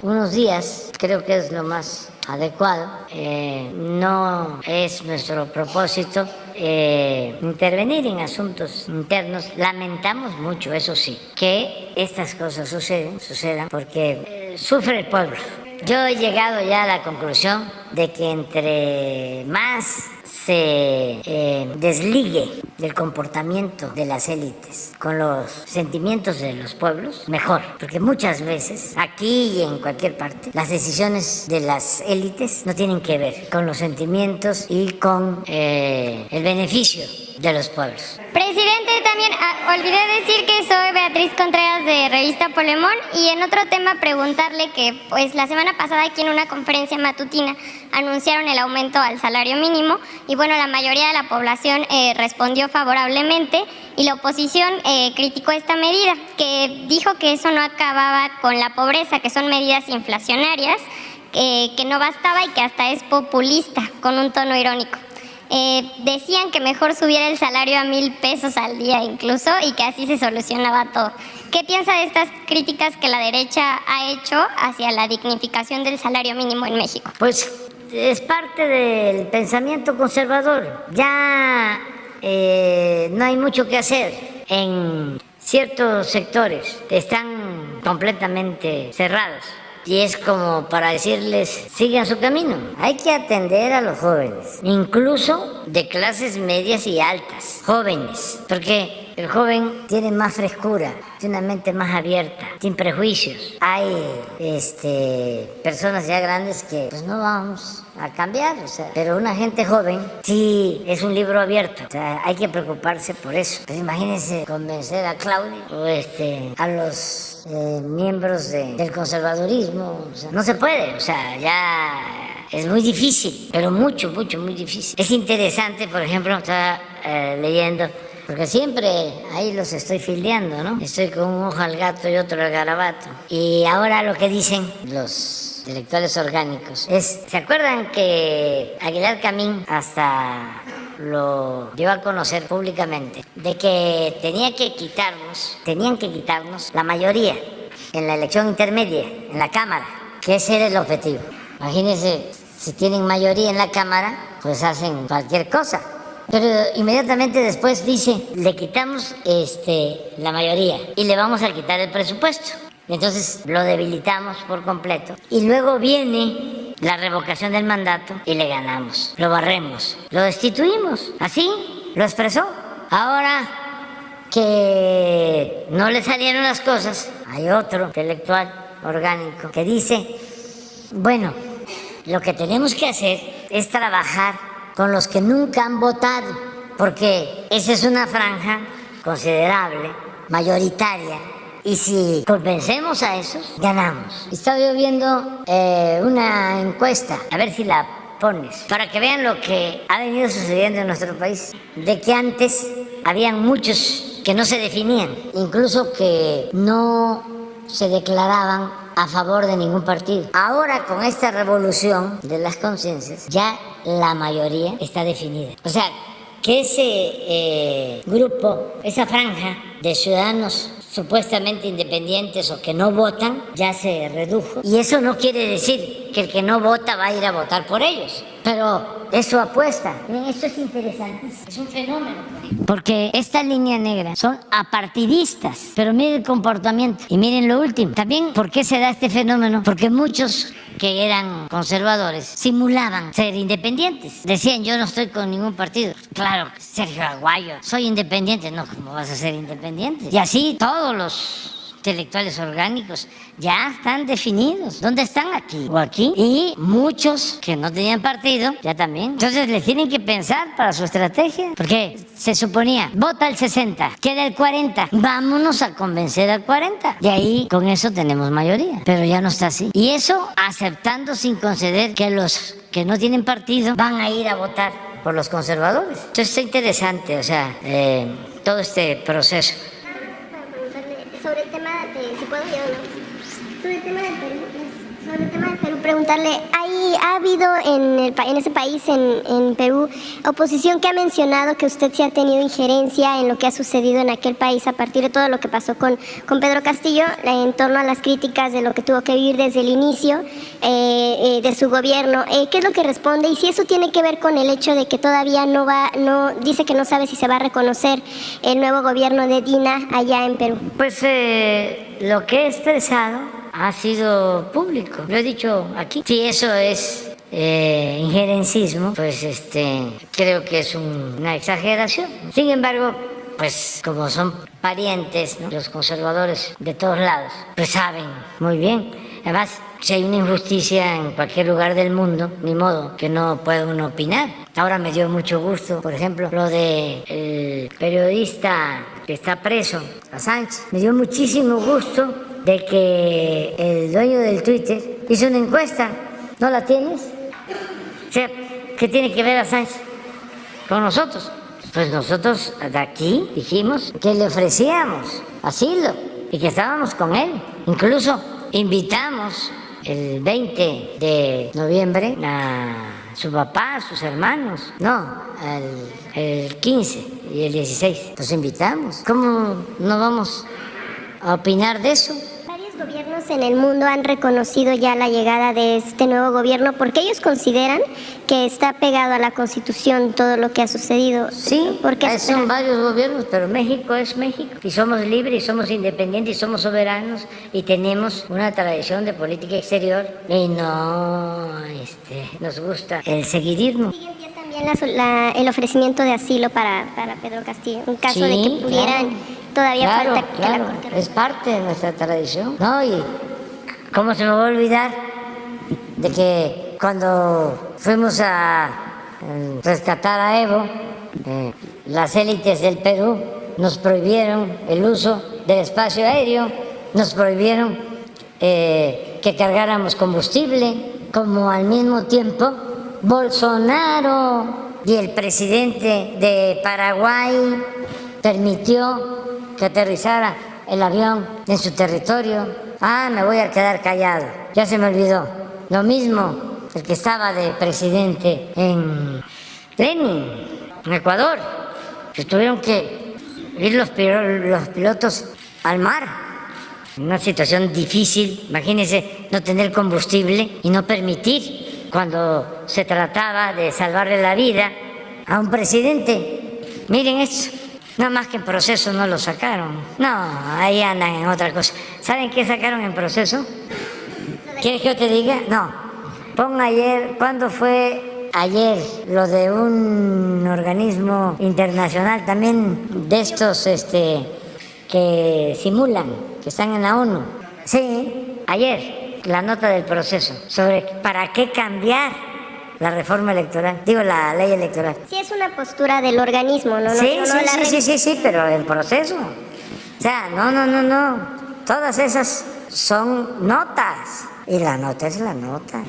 unos días, creo que es lo más adecuado. No es nuestro propósito intervenir en asuntos internos. Lamentamos mucho, eso sí, que estas cosas sucedan porque sufre el pueblo. Yo he llegado ya a la conclusión de que entre más se desligue del comportamiento de las élites con los sentimientos de los pueblos, mejor. Porque muchas veces, aquí y en cualquier parte, las decisiones de las élites no tienen que ver con los sentimientos y con el beneficio de los pueblos. Presidente, también olvidé decir que soy Beatriz Contreras de Revista Polemón y en otro tema preguntarle que pues la semana pasada aquí en una conferencia matutina anunciaron el aumento al salario mínimo y bueno, la mayoría de la población respondió favorablemente y la oposición criticó esta medida, que dijo que eso no acababa con la pobreza, que son medidas inflacionarias, que no bastaba y que hasta es populista, con un tono irónico. Decían que mejor subiera el salario a 1,000 pesos al día incluso y que así se solucionaba todo. ¿Qué piensa de estas críticas que la derecha ha hecho hacia la dignificación del salario mínimo en México? Pues es parte del pensamiento conservador. Ya no hay mucho que hacer en ciertos sectores, están completamente cerrados. Y es como para decirles, sigan su camino. Hay que atender a los jóvenes, incluso de clases medias y altas, jóvenes, porque el joven tiene más frescura, tiene una mente más abierta, sin prejuicios. Hay personas ya grandes que pues no vamos a cambiar, o sea, pero una gente joven sí es un libro abierto, o sea, hay que preocuparse por eso. Pues imagínense convencer a Claudio o a los miembros del conservadurismo, o sea, no se puede, o sea, ya es muy difícil, pero muy difícil. Es interesante, por ejemplo, estaba leyendo, porque siempre ahí los estoy fildeando, ¿no? Estoy con un ojo al gato y otro al garabato. Y ahora lo que dicen los intelectuales orgánicos es, ¿se acuerdan que Aguilar Camín hasta lo dio a conocer públicamente de que tenían que quitarnos la mayoría en la elección intermedia, en la Cámara, que ese era el objetivo? Imagínense, si tienen mayoría en la Cámara, pues hacen cualquier cosa. Pero inmediatamente después dice, le quitamos la mayoría y le vamos a quitar el presupuesto. Entonces lo debilitamos por completo. Y luego viene la revocación del mandato y le ganamos, lo barremos, lo destituimos. Así lo expresó. Ahora que no le salieron las cosas, hay otro intelectual orgánico que dice, bueno, lo que tenemos que hacer es trabajar con los que nunca han votado, porque esa es una franja considerable, mayoritaria, y si convencemos a esos, ganamos. Estaba yo viendo una encuesta, a ver si la pones, para que vean lo que ha venido sucediendo en nuestro país, de que antes habían muchos que no se definían, incluso que no se declaraban a favor de ningún partido. Ahora, con esta revolución de las conciencias, ya la mayoría está definida. O sea, que ese grupo, esa franja de ciudadanos supuestamente independientes o que no votan, ya se redujo. Y eso no quiere decir que el que no vota va a ir a votar por ellos, pero eso apuesta. Miren, esto es interesantísimo, es un fenómeno. Porque esta línea negra son apartidistas, pero miren el comportamiento y miren lo último. También, ¿por qué se da este fenómeno? Porque muchos que eran conservadores simulaban ser independientes. Decían, yo no estoy con ningún partido. Claro, Sergio Aguayo, soy independiente. No, ¿cómo vas a ser independiente? Y así todos los intelectuales orgánicos ya están definidos. ¿Dónde están? Aquí o aquí. Y muchos que no tenían partido ya también. Entonces les tienen que pensar para su estrategia, porque se suponía, vota el 60, queda el 40, vámonos a convencer al 40. Y ahí con eso tenemos mayoría, pero ya no está así. Y eso aceptando sin conceder que los que no tienen partido van a ir a votar por los conservadores. Entonces está interesante, o sea, todo este proceso. Sobre el tema de, si puedo yo, ¿no? Sobre el tema del Perú, preguntarle, ¿ha habido en ese país, en Perú, oposición que ha mencionado que usted sí ha tenido injerencia en lo que ha sucedido en aquel país a partir de todo lo que pasó con Pedro Castillo, en torno a las críticas de lo que tuvo que vivir desde el inicio de su gobierno? ¿Qué es lo que responde? Y si eso tiene que ver con el hecho de que todavía dice que no sabe si se va a reconocer el nuevo gobierno de Dina allá en Perú. Pues lo que he expresado ha sido público, lo he dicho aquí. Si eso es injerencismo, pues creo que es una exageración. Sin embargo, pues como son parientes, ¿no?, los conservadores de todos lados, pues saben muy bien. Además, si hay una injusticia en cualquier lugar del mundo, ni modo que no pueda uno opinar. Ahora me dio mucho gusto, por ejemplo, lo del periodista que está preso, Assange. Me dio muchísimo gusto de que el dueño del Twitter hizo una encuesta. ¿No la tienes? O sea, ¿qué tiene que ver Assange con nosotros? Pues nosotros de aquí dijimos que le ofrecíamos asilo y que estábamos con él. Incluso invitamos el 20 de noviembre a su papá, a sus hermanos. No, el 15 y el 16. Los invitamos. ¿Cómo no vamos a opinar de eso? Gobiernos en el mundo han reconocido ya la llegada de este nuevo gobierno porque ellos consideran que está pegado a la Constitución todo lo que ha sucedido. Sí, porque son varios gobiernos, pero México es México. Y somos libres, y somos independientes, y somos soberanos, y tenemos una tradición de política exterior. Y no nos gusta el seguidismo. sigue en pie también el ofrecimiento de asilo para Pedro Castillo, en caso de que pudieran, todavía falta que la Corte... Es parte de nuestra tradición. No, y cómo se me va a olvidar de que cuando fuimos a rescatar a Evo, las élites del Perú nos prohibieron el uso del espacio aéreo, nos prohibieron que cargáramos combustible, como al mismo tiempo Bolsonaro y el presidente de Paraguay permitió que aterrizara el avión en su territorio. Me voy a quedar callado, ya se me olvidó. Lo mismo el que estaba de presidente en Lenin, en Ecuador, que tuvieron que ir los pilotos al mar, en una situación difícil. Imagínense no tener combustible y no permitir, cuando se trataba de salvarle la vida a un presidente. Miren esto, nada más que en proceso no lo sacaron. No, ahí andan en otra cosa. ¿Saben qué sacaron en proceso? ¿Quieres que yo te diga? No. Pon ayer, ¿cuándo fue ayer? Lo de un organismo internacional también de estos que simulan, que están en la ONU. Sí, ayer, la nota del proceso sobre para qué cambiar la reforma electoral, digo la ley electoral. Sí, es una postura del organismo, ¿no? Sí, pero el proceso. O sea, no. Todas esas son notas. Y la nota es la nota.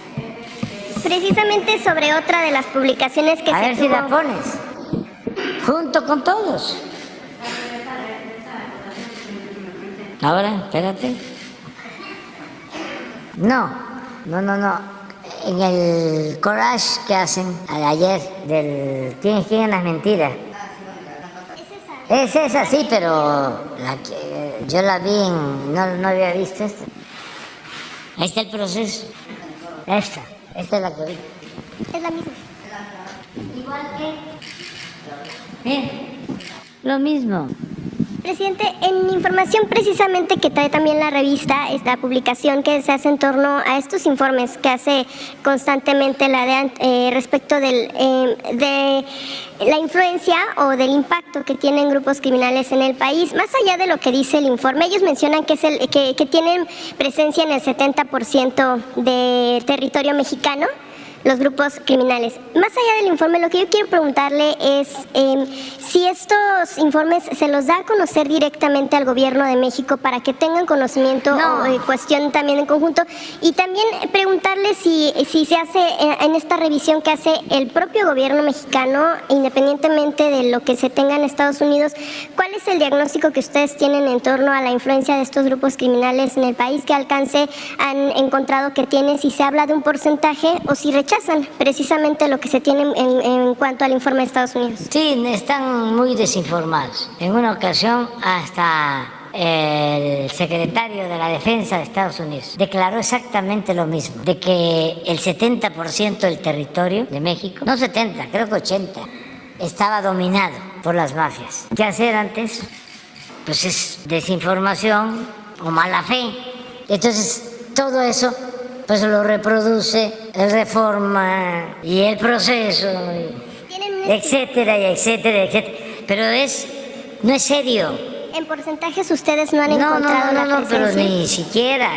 Precisamente sobre otra de las publicaciones que a se ver si la pones. Junto con todos. Ahora, espérate. No. En el collage que hacen ayer del ¿Quién es las mentiras? Es esa, sí, pero yo la vi no había visto esta. Ahí está el proceso. Esta es la que vi. Es la misma. Igual que... lo mismo. Presidente, en información precisamente que trae también la revista, esta publicación que se hace en torno a estos informes que hace constantemente la DEA respecto de la influencia o del impacto que tienen grupos criminales en el país, más allá de lo que dice el informe, ellos mencionan que que tienen presencia en el 70% de territorio mexicano, los grupos criminales. Más allá del informe, lo que yo quiero preguntarle es si estos informes se los da a conocer directamente al gobierno de México para que tengan conocimiento o cuestión también en conjunto, y también preguntarle si se hace en esta revisión que hace el propio gobierno mexicano, independientemente de lo que se tenga en Estados Unidos, ¿cuál es el diagnóstico que ustedes tienen en torno a la influencia de estos grupos criminales en el país? ¿Qué alcance han encontrado que tienen? Si se habla de un porcentaje o si rechazan precisamente lo que se tiene en cuanto al informe de Estados Unidos. Sí, están muy desinformados. En una ocasión hasta el secretario de la Defensa de Estados Unidos declaró exactamente lo mismo, de que el 70% del territorio de México, no 70, creo que 80, estaba dominado por las mafias. ¿Qué hacer antes? Pues es desinformación o mala fe. Entonces, todo eso pues lo reproduce el Reforma y el Proceso, etcétera. Pero no es serio. En porcentajes ustedes no han encontrado la presencia. Pero ni siquiera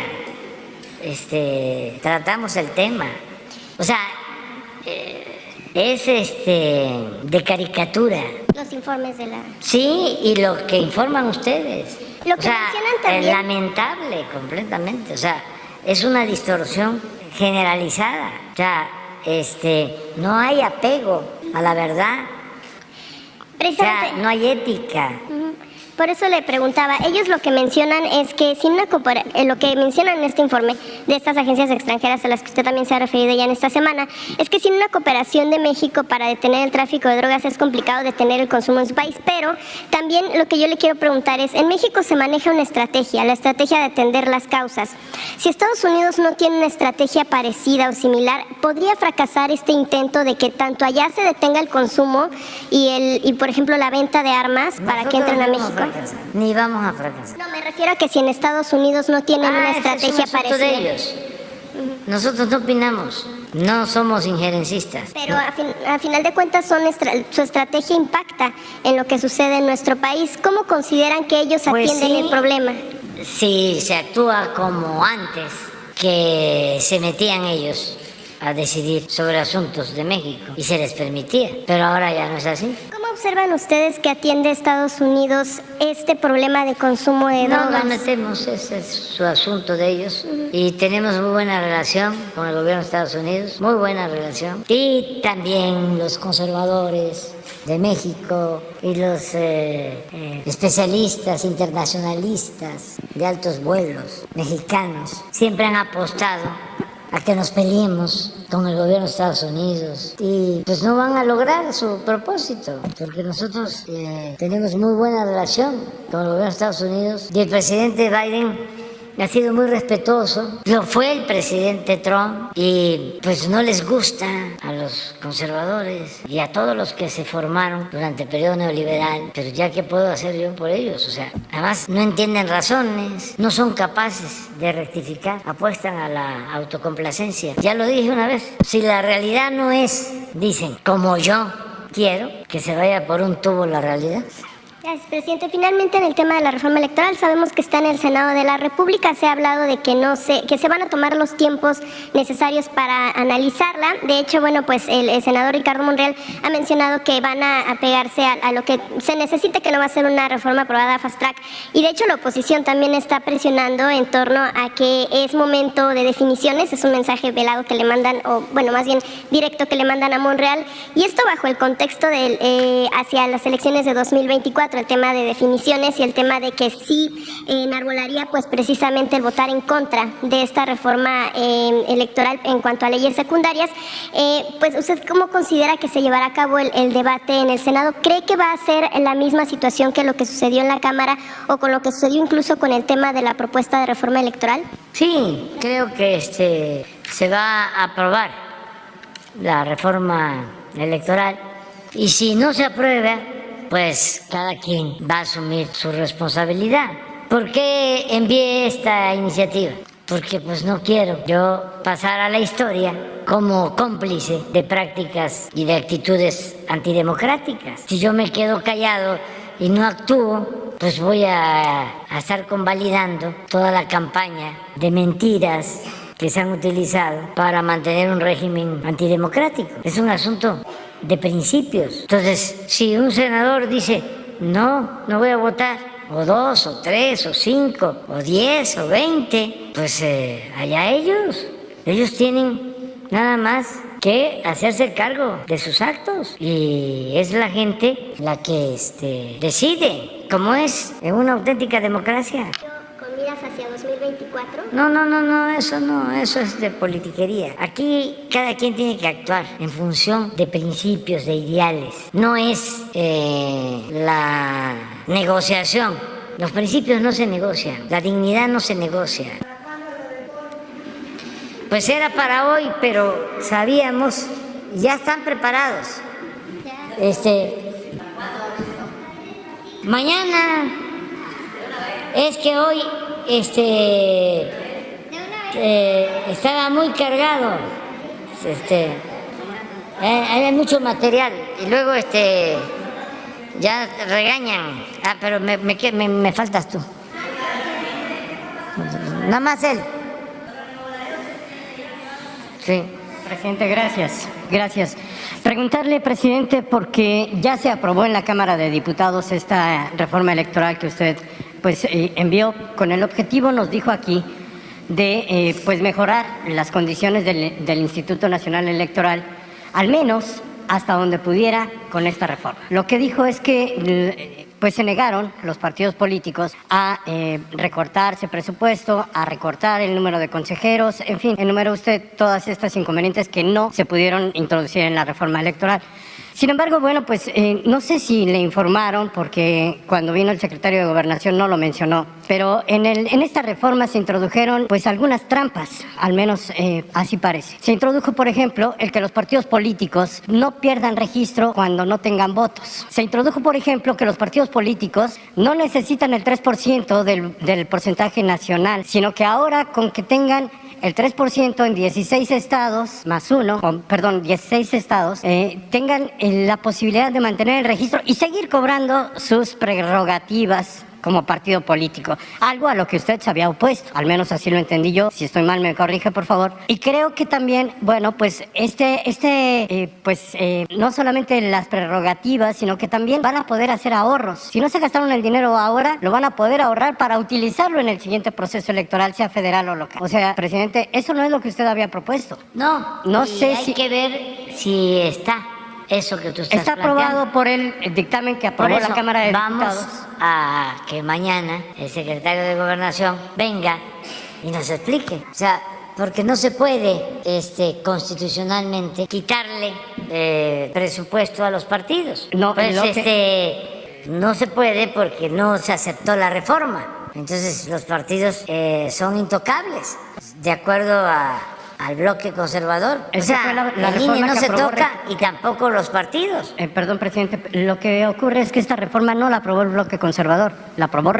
tratamos el tema. O sea, es de caricatura. Los informes de la... Sí, y lo que informan ustedes. Lo que mencionan también... Es lamentable completamente, o sea, es una distorsión generalizada. O sea, no hay apego a la verdad. O sea, no hay ética. Por eso le preguntaba, ellos lo que mencionan es que sin lo que mencionan en este informe de estas agencias extranjeras a las que usted también se ha referido ya en esta semana, es que sin una cooperación de México para detener el tráfico de drogas es complicado detener el consumo en su país, pero también lo que yo le quiero preguntar es, en México se maneja una estrategia, la estrategia de atender las causas. Si Estados Unidos no tiene una estrategia parecida o similar, ¿podría fracasar este intento de que tanto allá se detenga el consumo y por ejemplo, la venta de armas para que entren a México? Ni vamos a fracasar. No, me refiero a que si en Estados Unidos no tienen una estrategia es un asunto parecida. de ellos. Nosotros no opinamos, no somos injerencistas. Pero a final de cuentas su estrategia impacta en lo que sucede en nuestro país. ¿Cómo consideran que ellos Pues atienden sí, el problema? Si se actúa como antes, que se metían ellos a decidir sobre asuntos de México y se les permitía, pero ahora ya no es así. ¿Cómo observan ustedes que atiende Estados Unidos este problema de consumo de No drogas? nos metemos, ese es su asunto de ellos. Y tenemos muy buena relación con el gobierno de Estados Unidos, muy buena relación. Y también los conservadores de México y los especialistas internacionalistas de altos vuelos mexicanos siempre han apostado a que nos peleemos con el gobierno de Estados Unidos y pues no van a lograr su propósito porque nosotros tenemos muy buena relación con el gobierno de Estados Unidos y el presidente Biden ha sido muy respetuoso, lo fue el presidente Trump y pues no les gusta a los conservadores y a todos los que se formaron durante el periodo neoliberal, pero ya qué puedo hacer yo por ellos, o sea, además no entienden razones, no son capaces de rectificar, apuestan a la autocomplacencia. Ya lo dije una vez, si la realidad no es, dicen, como yo quiero, que se vaya por un tubo la realidad. Gracias, presidente. Finalmente, en el tema de la reforma electoral, sabemos que está en el Senado de la República. Se ha hablado de que se van a tomar los tiempos necesarios para analizarla. De hecho, bueno, pues el senador Ricardo Monreal ha mencionado que van a pegarse a lo que se necesite, que no va a ser una reforma aprobada fast track. Y de hecho, la oposición también está presionando en torno a que es momento de definiciones. Es un mensaje velado que le mandan, o bueno, más bien directo que le mandan a Monreal. Y esto bajo el contexto hacia las elecciones de 2024. El tema de definiciones y el tema de que sí enarbolaría pues precisamente el votar en contra de esta reforma electoral en cuanto a leyes secundarias. Pues usted ¿cómo considera que se llevará a cabo el debate en el Senado? ¿Cree que va a ser la misma situación que lo que sucedió en la Cámara o con lo que sucedió incluso con el tema de la propuesta de reforma electoral? Sí, creo que se va a aprobar la reforma electoral y si no se aprueba, pues cada quien va a asumir su responsabilidad. ¿Por qué envié esta iniciativa? Porque pues no quiero yo pasar a la historia como cómplice de prácticas y de actitudes antidemocráticas. Si yo me quedo callado y no actúo, pues voy a estar convalidando toda la campaña de mentiras que se han utilizado para mantener un régimen antidemocrático. Es un asunto de principios. Entonces, si un senador dice, no voy a votar, o 2, o 3, o 5, o 10, o 20, pues allá ellos tienen nada más que hacerse cargo de sus actos y es la gente la que decide, como es en una auténtica democracia. Hacia 2024? No, eso es de politiquería. Aquí cada quien tiene que actuar en función de principios, de ideales. No es la negociación. Los principios no se negocian, la dignidad no se negocia. Pues era para hoy, pero sabíamos, ya están preparados. Mañana es que hoy estaba muy cargado, hay mucho material y luego ya regañan, pero me faltas tú, nada más él. Sí. Presidente, gracias. Preguntarle, presidente, porque ya se aprobó en la Cámara de Diputados esta reforma electoral que usted envió con el objetivo, nos dijo aquí, de mejorar las condiciones del Instituto Nacional Electoral, al menos hasta donde pudiera con esta reforma. Lo que dijo es que pues se negaron los partidos políticos a recortar ese presupuesto, a recortar el número de consejeros, en fin, enumeró usted todas estas inconvenientes que no se pudieron introducir en la reforma electoral. Sin embargo, bueno, pues no sé si le informaron, porque cuando vino el secretario de Gobernación no lo mencionó, pero en esta reforma se introdujeron pues algunas trampas, al menos así parece. Se introdujo, por ejemplo, el que los partidos políticos no pierdan registro cuando no tengan votos. Se introdujo, por ejemplo, que los partidos políticos no necesitan el 3% del porcentaje nacional, sino que ahora con que tengan el 3% en 16 estados, más 16 estados, tengan la posibilidad de mantener el registro y seguir cobrando sus prerrogativas como partido político, algo a lo que usted se había opuesto, al menos así lo entendí yo. Si estoy mal me corrige, por favor. Y creo que también, bueno, pues no solamente las prerrogativas, sino que también van a poder hacer ahorros. Si no se gastaron el dinero ahora, lo van a poder ahorrar para utilizarlo en el siguiente proceso electoral, sea federal o local. O sea, presidente, eso no es lo que usted había propuesto. No sé hay que ver si está eso que tú estás Está planteando. aprobado por el dictamen que aprobó la Cámara de Diputados. Vamos a que mañana el secretario de Gobernación venga y nos explique. O sea, porque no se puede constitucionalmente quitarle presupuesto a los partidos. No, no se puede porque no se aceptó la reforma. Entonces los partidos son intocables, de acuerdo al bloque conservador. Esa fue la el INE reforma no que se aprobó toca y tampoco los partidos. Perdón, presidente, lo que ocurre es que esta reforma no la aprobó el bloque conservador, la aprobó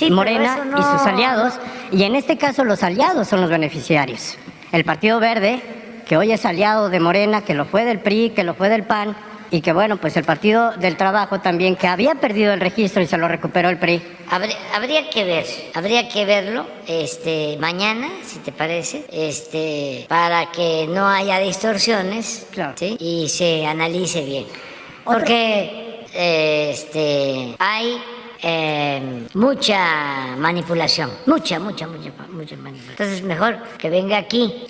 Morena no... y sus aliados, y en este caso los aliados son los beneficiarios. El Partido Verde, que hoy es aliado de Morena, que lo fue del PRI, que lo fue del PAN, y que bueno, pues el Partido del Trabajo también, que había perdido el registro y se lo recuperó el PRI. Habría que verlo mañana, si te parece, para que no haya distorsiones, claro, ¿sí? Y se analice bien. Porque hay mucha manipulación, mucha manipulación. Entonces mejor que venga aquí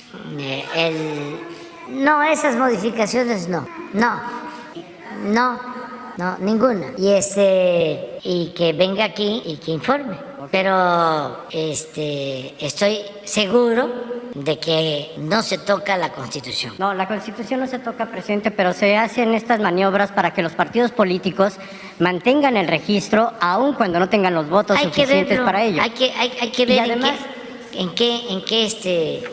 esas modificaciones no, ninguna. Y que venga aquí y que informe. Pero estoy seguro de que no se toca la Constitución. No, la Constitución no se toca, presidente, pero se hacen estas maniobras para que los partidos políticos mantengan el registro aun cuando no tengan los votos suficientes para ello. Hay que ver y además, en qué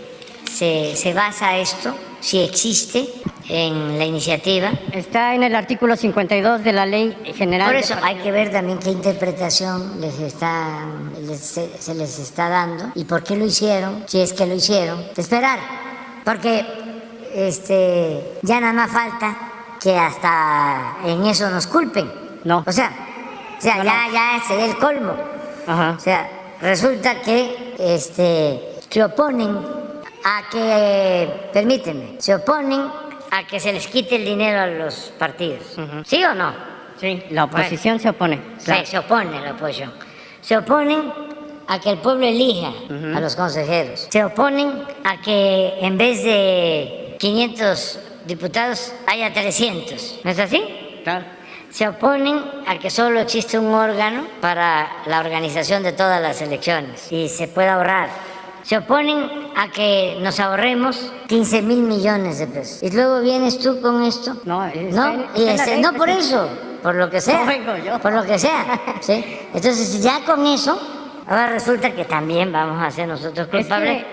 se basa esto, si existe en la iniciativa. Está en el artículo 52 de la Ley General. Por eso hay que ver también qué interpretación se les está dando y por qué lo hicieron, si es que lo hicieron. Esperar, porque ya nada más falta que hasta en eso nos culpen. No. O sea, ya sería el colmo. Ajá. O sea, resulta que se oponen a que, permíteme, se oponen a que se les quite el dinero a los partidos. ¿Sí o no? Sí, la oposición se opone. Claro. Sí, se opone la oposición. Se oponen a que el pueblo elija a los consejeros. Se oponen a que en vez de 500 diputados haya 300. ¿No es así? Claro. Se oponen a que solo existe un órgano para la organización de todas las elecciones y se pueda ahorrar. Se oponen a que nos ahorremos 15,000 millones de pesos. Y luego vienes tú con esto. No, no por eso, por lo que sea. No vengo yo. Por lo que sea. ¿Sí? Entonces ya con eso, ahora resulta que también vamos a ser nosotros culpables.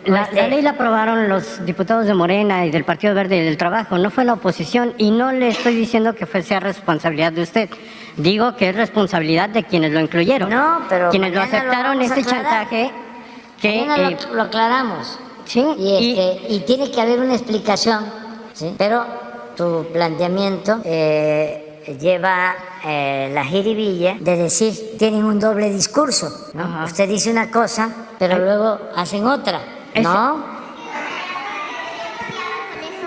La ley la aprobaron los diputados de Morena y del Partido Verde y del Trabajo, no fue la oposición, y no le estoy diciendo que sea responsabilidad de usted. Digo que es responsabilidad de quienes lo incluyeron. No, pero quienes lo aceptaron este chantaje. Lo aclaramos. Sí, y tiene que haber una explicación, ¿sí? Pero tu planteamiento lleva la jiribilla de decir, tienen un doble discurso, ¿no? Ajá. Usted dice una cosa, pero luego hacen otra, ¿no?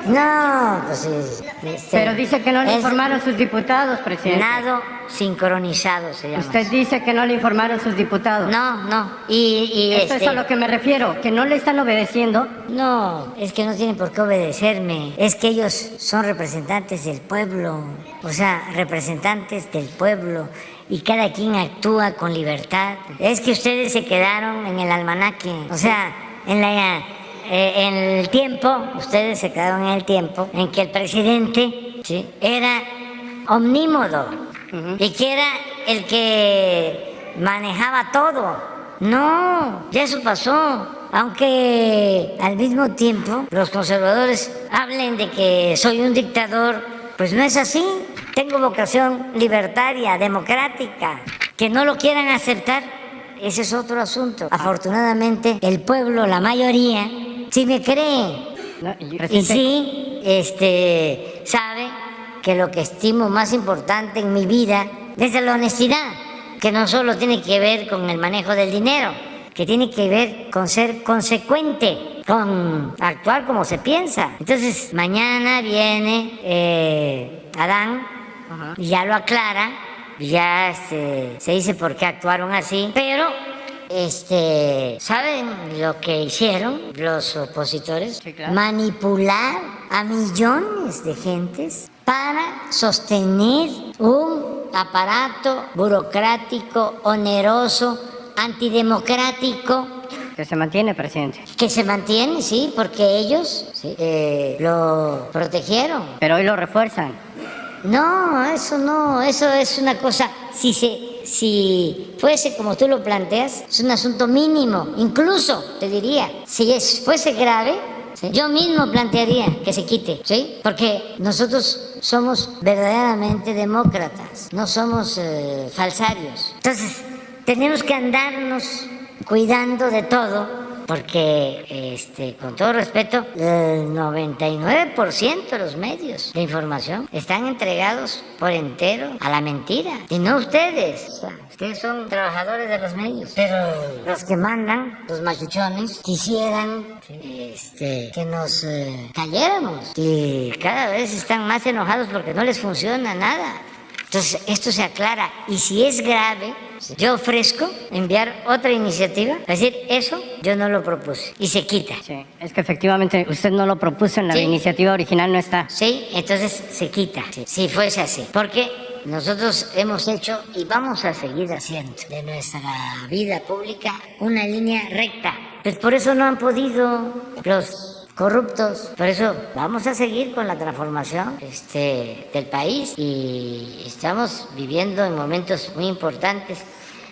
No, pues sí. Pero dice que no le informaron sus diputados, presidente. Nado sincronizado se llama. Usted dice que no le informaron sus diputados. No. Eso es a lo que me refiero, que no le están obedeciendo. No, es que no tienen por qué obedecerme. Es que ellos son representantes del pueblo. O sea, representantes del pueblo. Y cada quien actúa con libertad. Es que ustedes se quedaron en el almanaque. O sea, en el tiempo, ustedes se quedaron en el tiempo en que el presidente, ¿sí?, era omnímodo y que era el que manejaba todo. No, ya eso pasó. Aunque al mismo tiempo los conservadores hablen de que soy un dictador, pues no es así. Tengo vocación libertaria, democrática. Que no lo quieran aceptar, ese es otro asunto. Afortunadamente, el pueblo, la mayoría, sí me cree. Y sí, sabe que lo que estimo más importante en mi vida es la honestidad, que no solo tiene que ver con el manejo del dinero, que tiene que ver con ser consecuente, con actuar como se piensa. Entonces, mañana viene Adán y ya lo aclara, ya se dice por qué actuaron así, pero ¿saben lo que hicieron los opositores? Sí, claro. Manipular a millones de gentes para sostener un aparato burocrático, oneroso, antidemocrático. Que se mantiene, presidente. Que se mantiene, sí, porque ellos lo protegieron. Pero hoy lo refuerzan. No, eso es una cosa, si fuese como tú lo planteas, es un asunto mínimo. Incluso, te diría, si fuese grave, ¿sí?, yo mismo plantearía que se quite, ¿sí? Porque nosotros somos verdaderamente demócratas, no somos falsarios. Entonces, tenemos que andarnos cuidando de todo, porque, con todo respeto, el 99% de los medios de información están entregados por entero a la mentira. Y no ustedes. O sea, ustedes son trabajadores de los medios. Pero los que mandan, los machuchones, quisieran que nos cayéramos. Y cada vez están más enojados porque no les funciona nada. Entonces, esto se aclara. Y si es grave, yo ofrezco enviar otra iniciativa, es decir, eso yo no lo propuse y se quita. Sí, es que efectivamente usted no lo propuso en la iniciativa original, no está. Sí, entonces se quita, si fuese así, porque nosotros hemos hecho y vamos a seguir haciendo de nuestra vida pública una línea recta. Pues por eso no han podido los corruptos. Por eso vamos a seguir con la transformación del país y estamos viviendo en momentos muy importantes.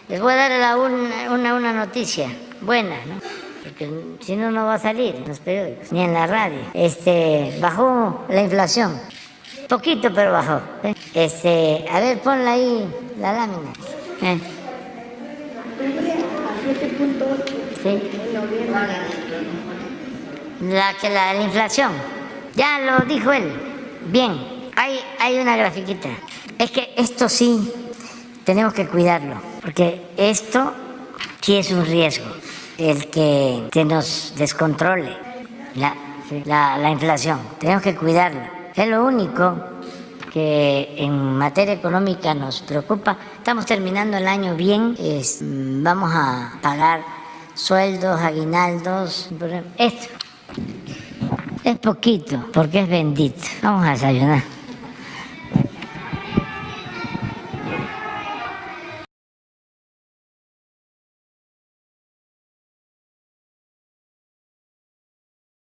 Les voy a dar una noticia buena, ¿no? Porque si no, no va a salir en los periódicos ni en la radio. Bajó la inflación. Poquito, pero bajó. A ver, ponla ahí, la lámina. Sí. La inflación, ya lo dijo él. Bien, hay una grafiquita. Es que esto sí tenemos que cuidarlo, porque esto sí es un riesgo, el que nos descontrole la inflación. Tenemos que cuidarlo. Es lo único que en materia económica nos preocupa. Estamos terminando el año bien, vamos a pagar sueldos, aguinaldos. Esto es poquito porque es bendito. Vamos a desayunar.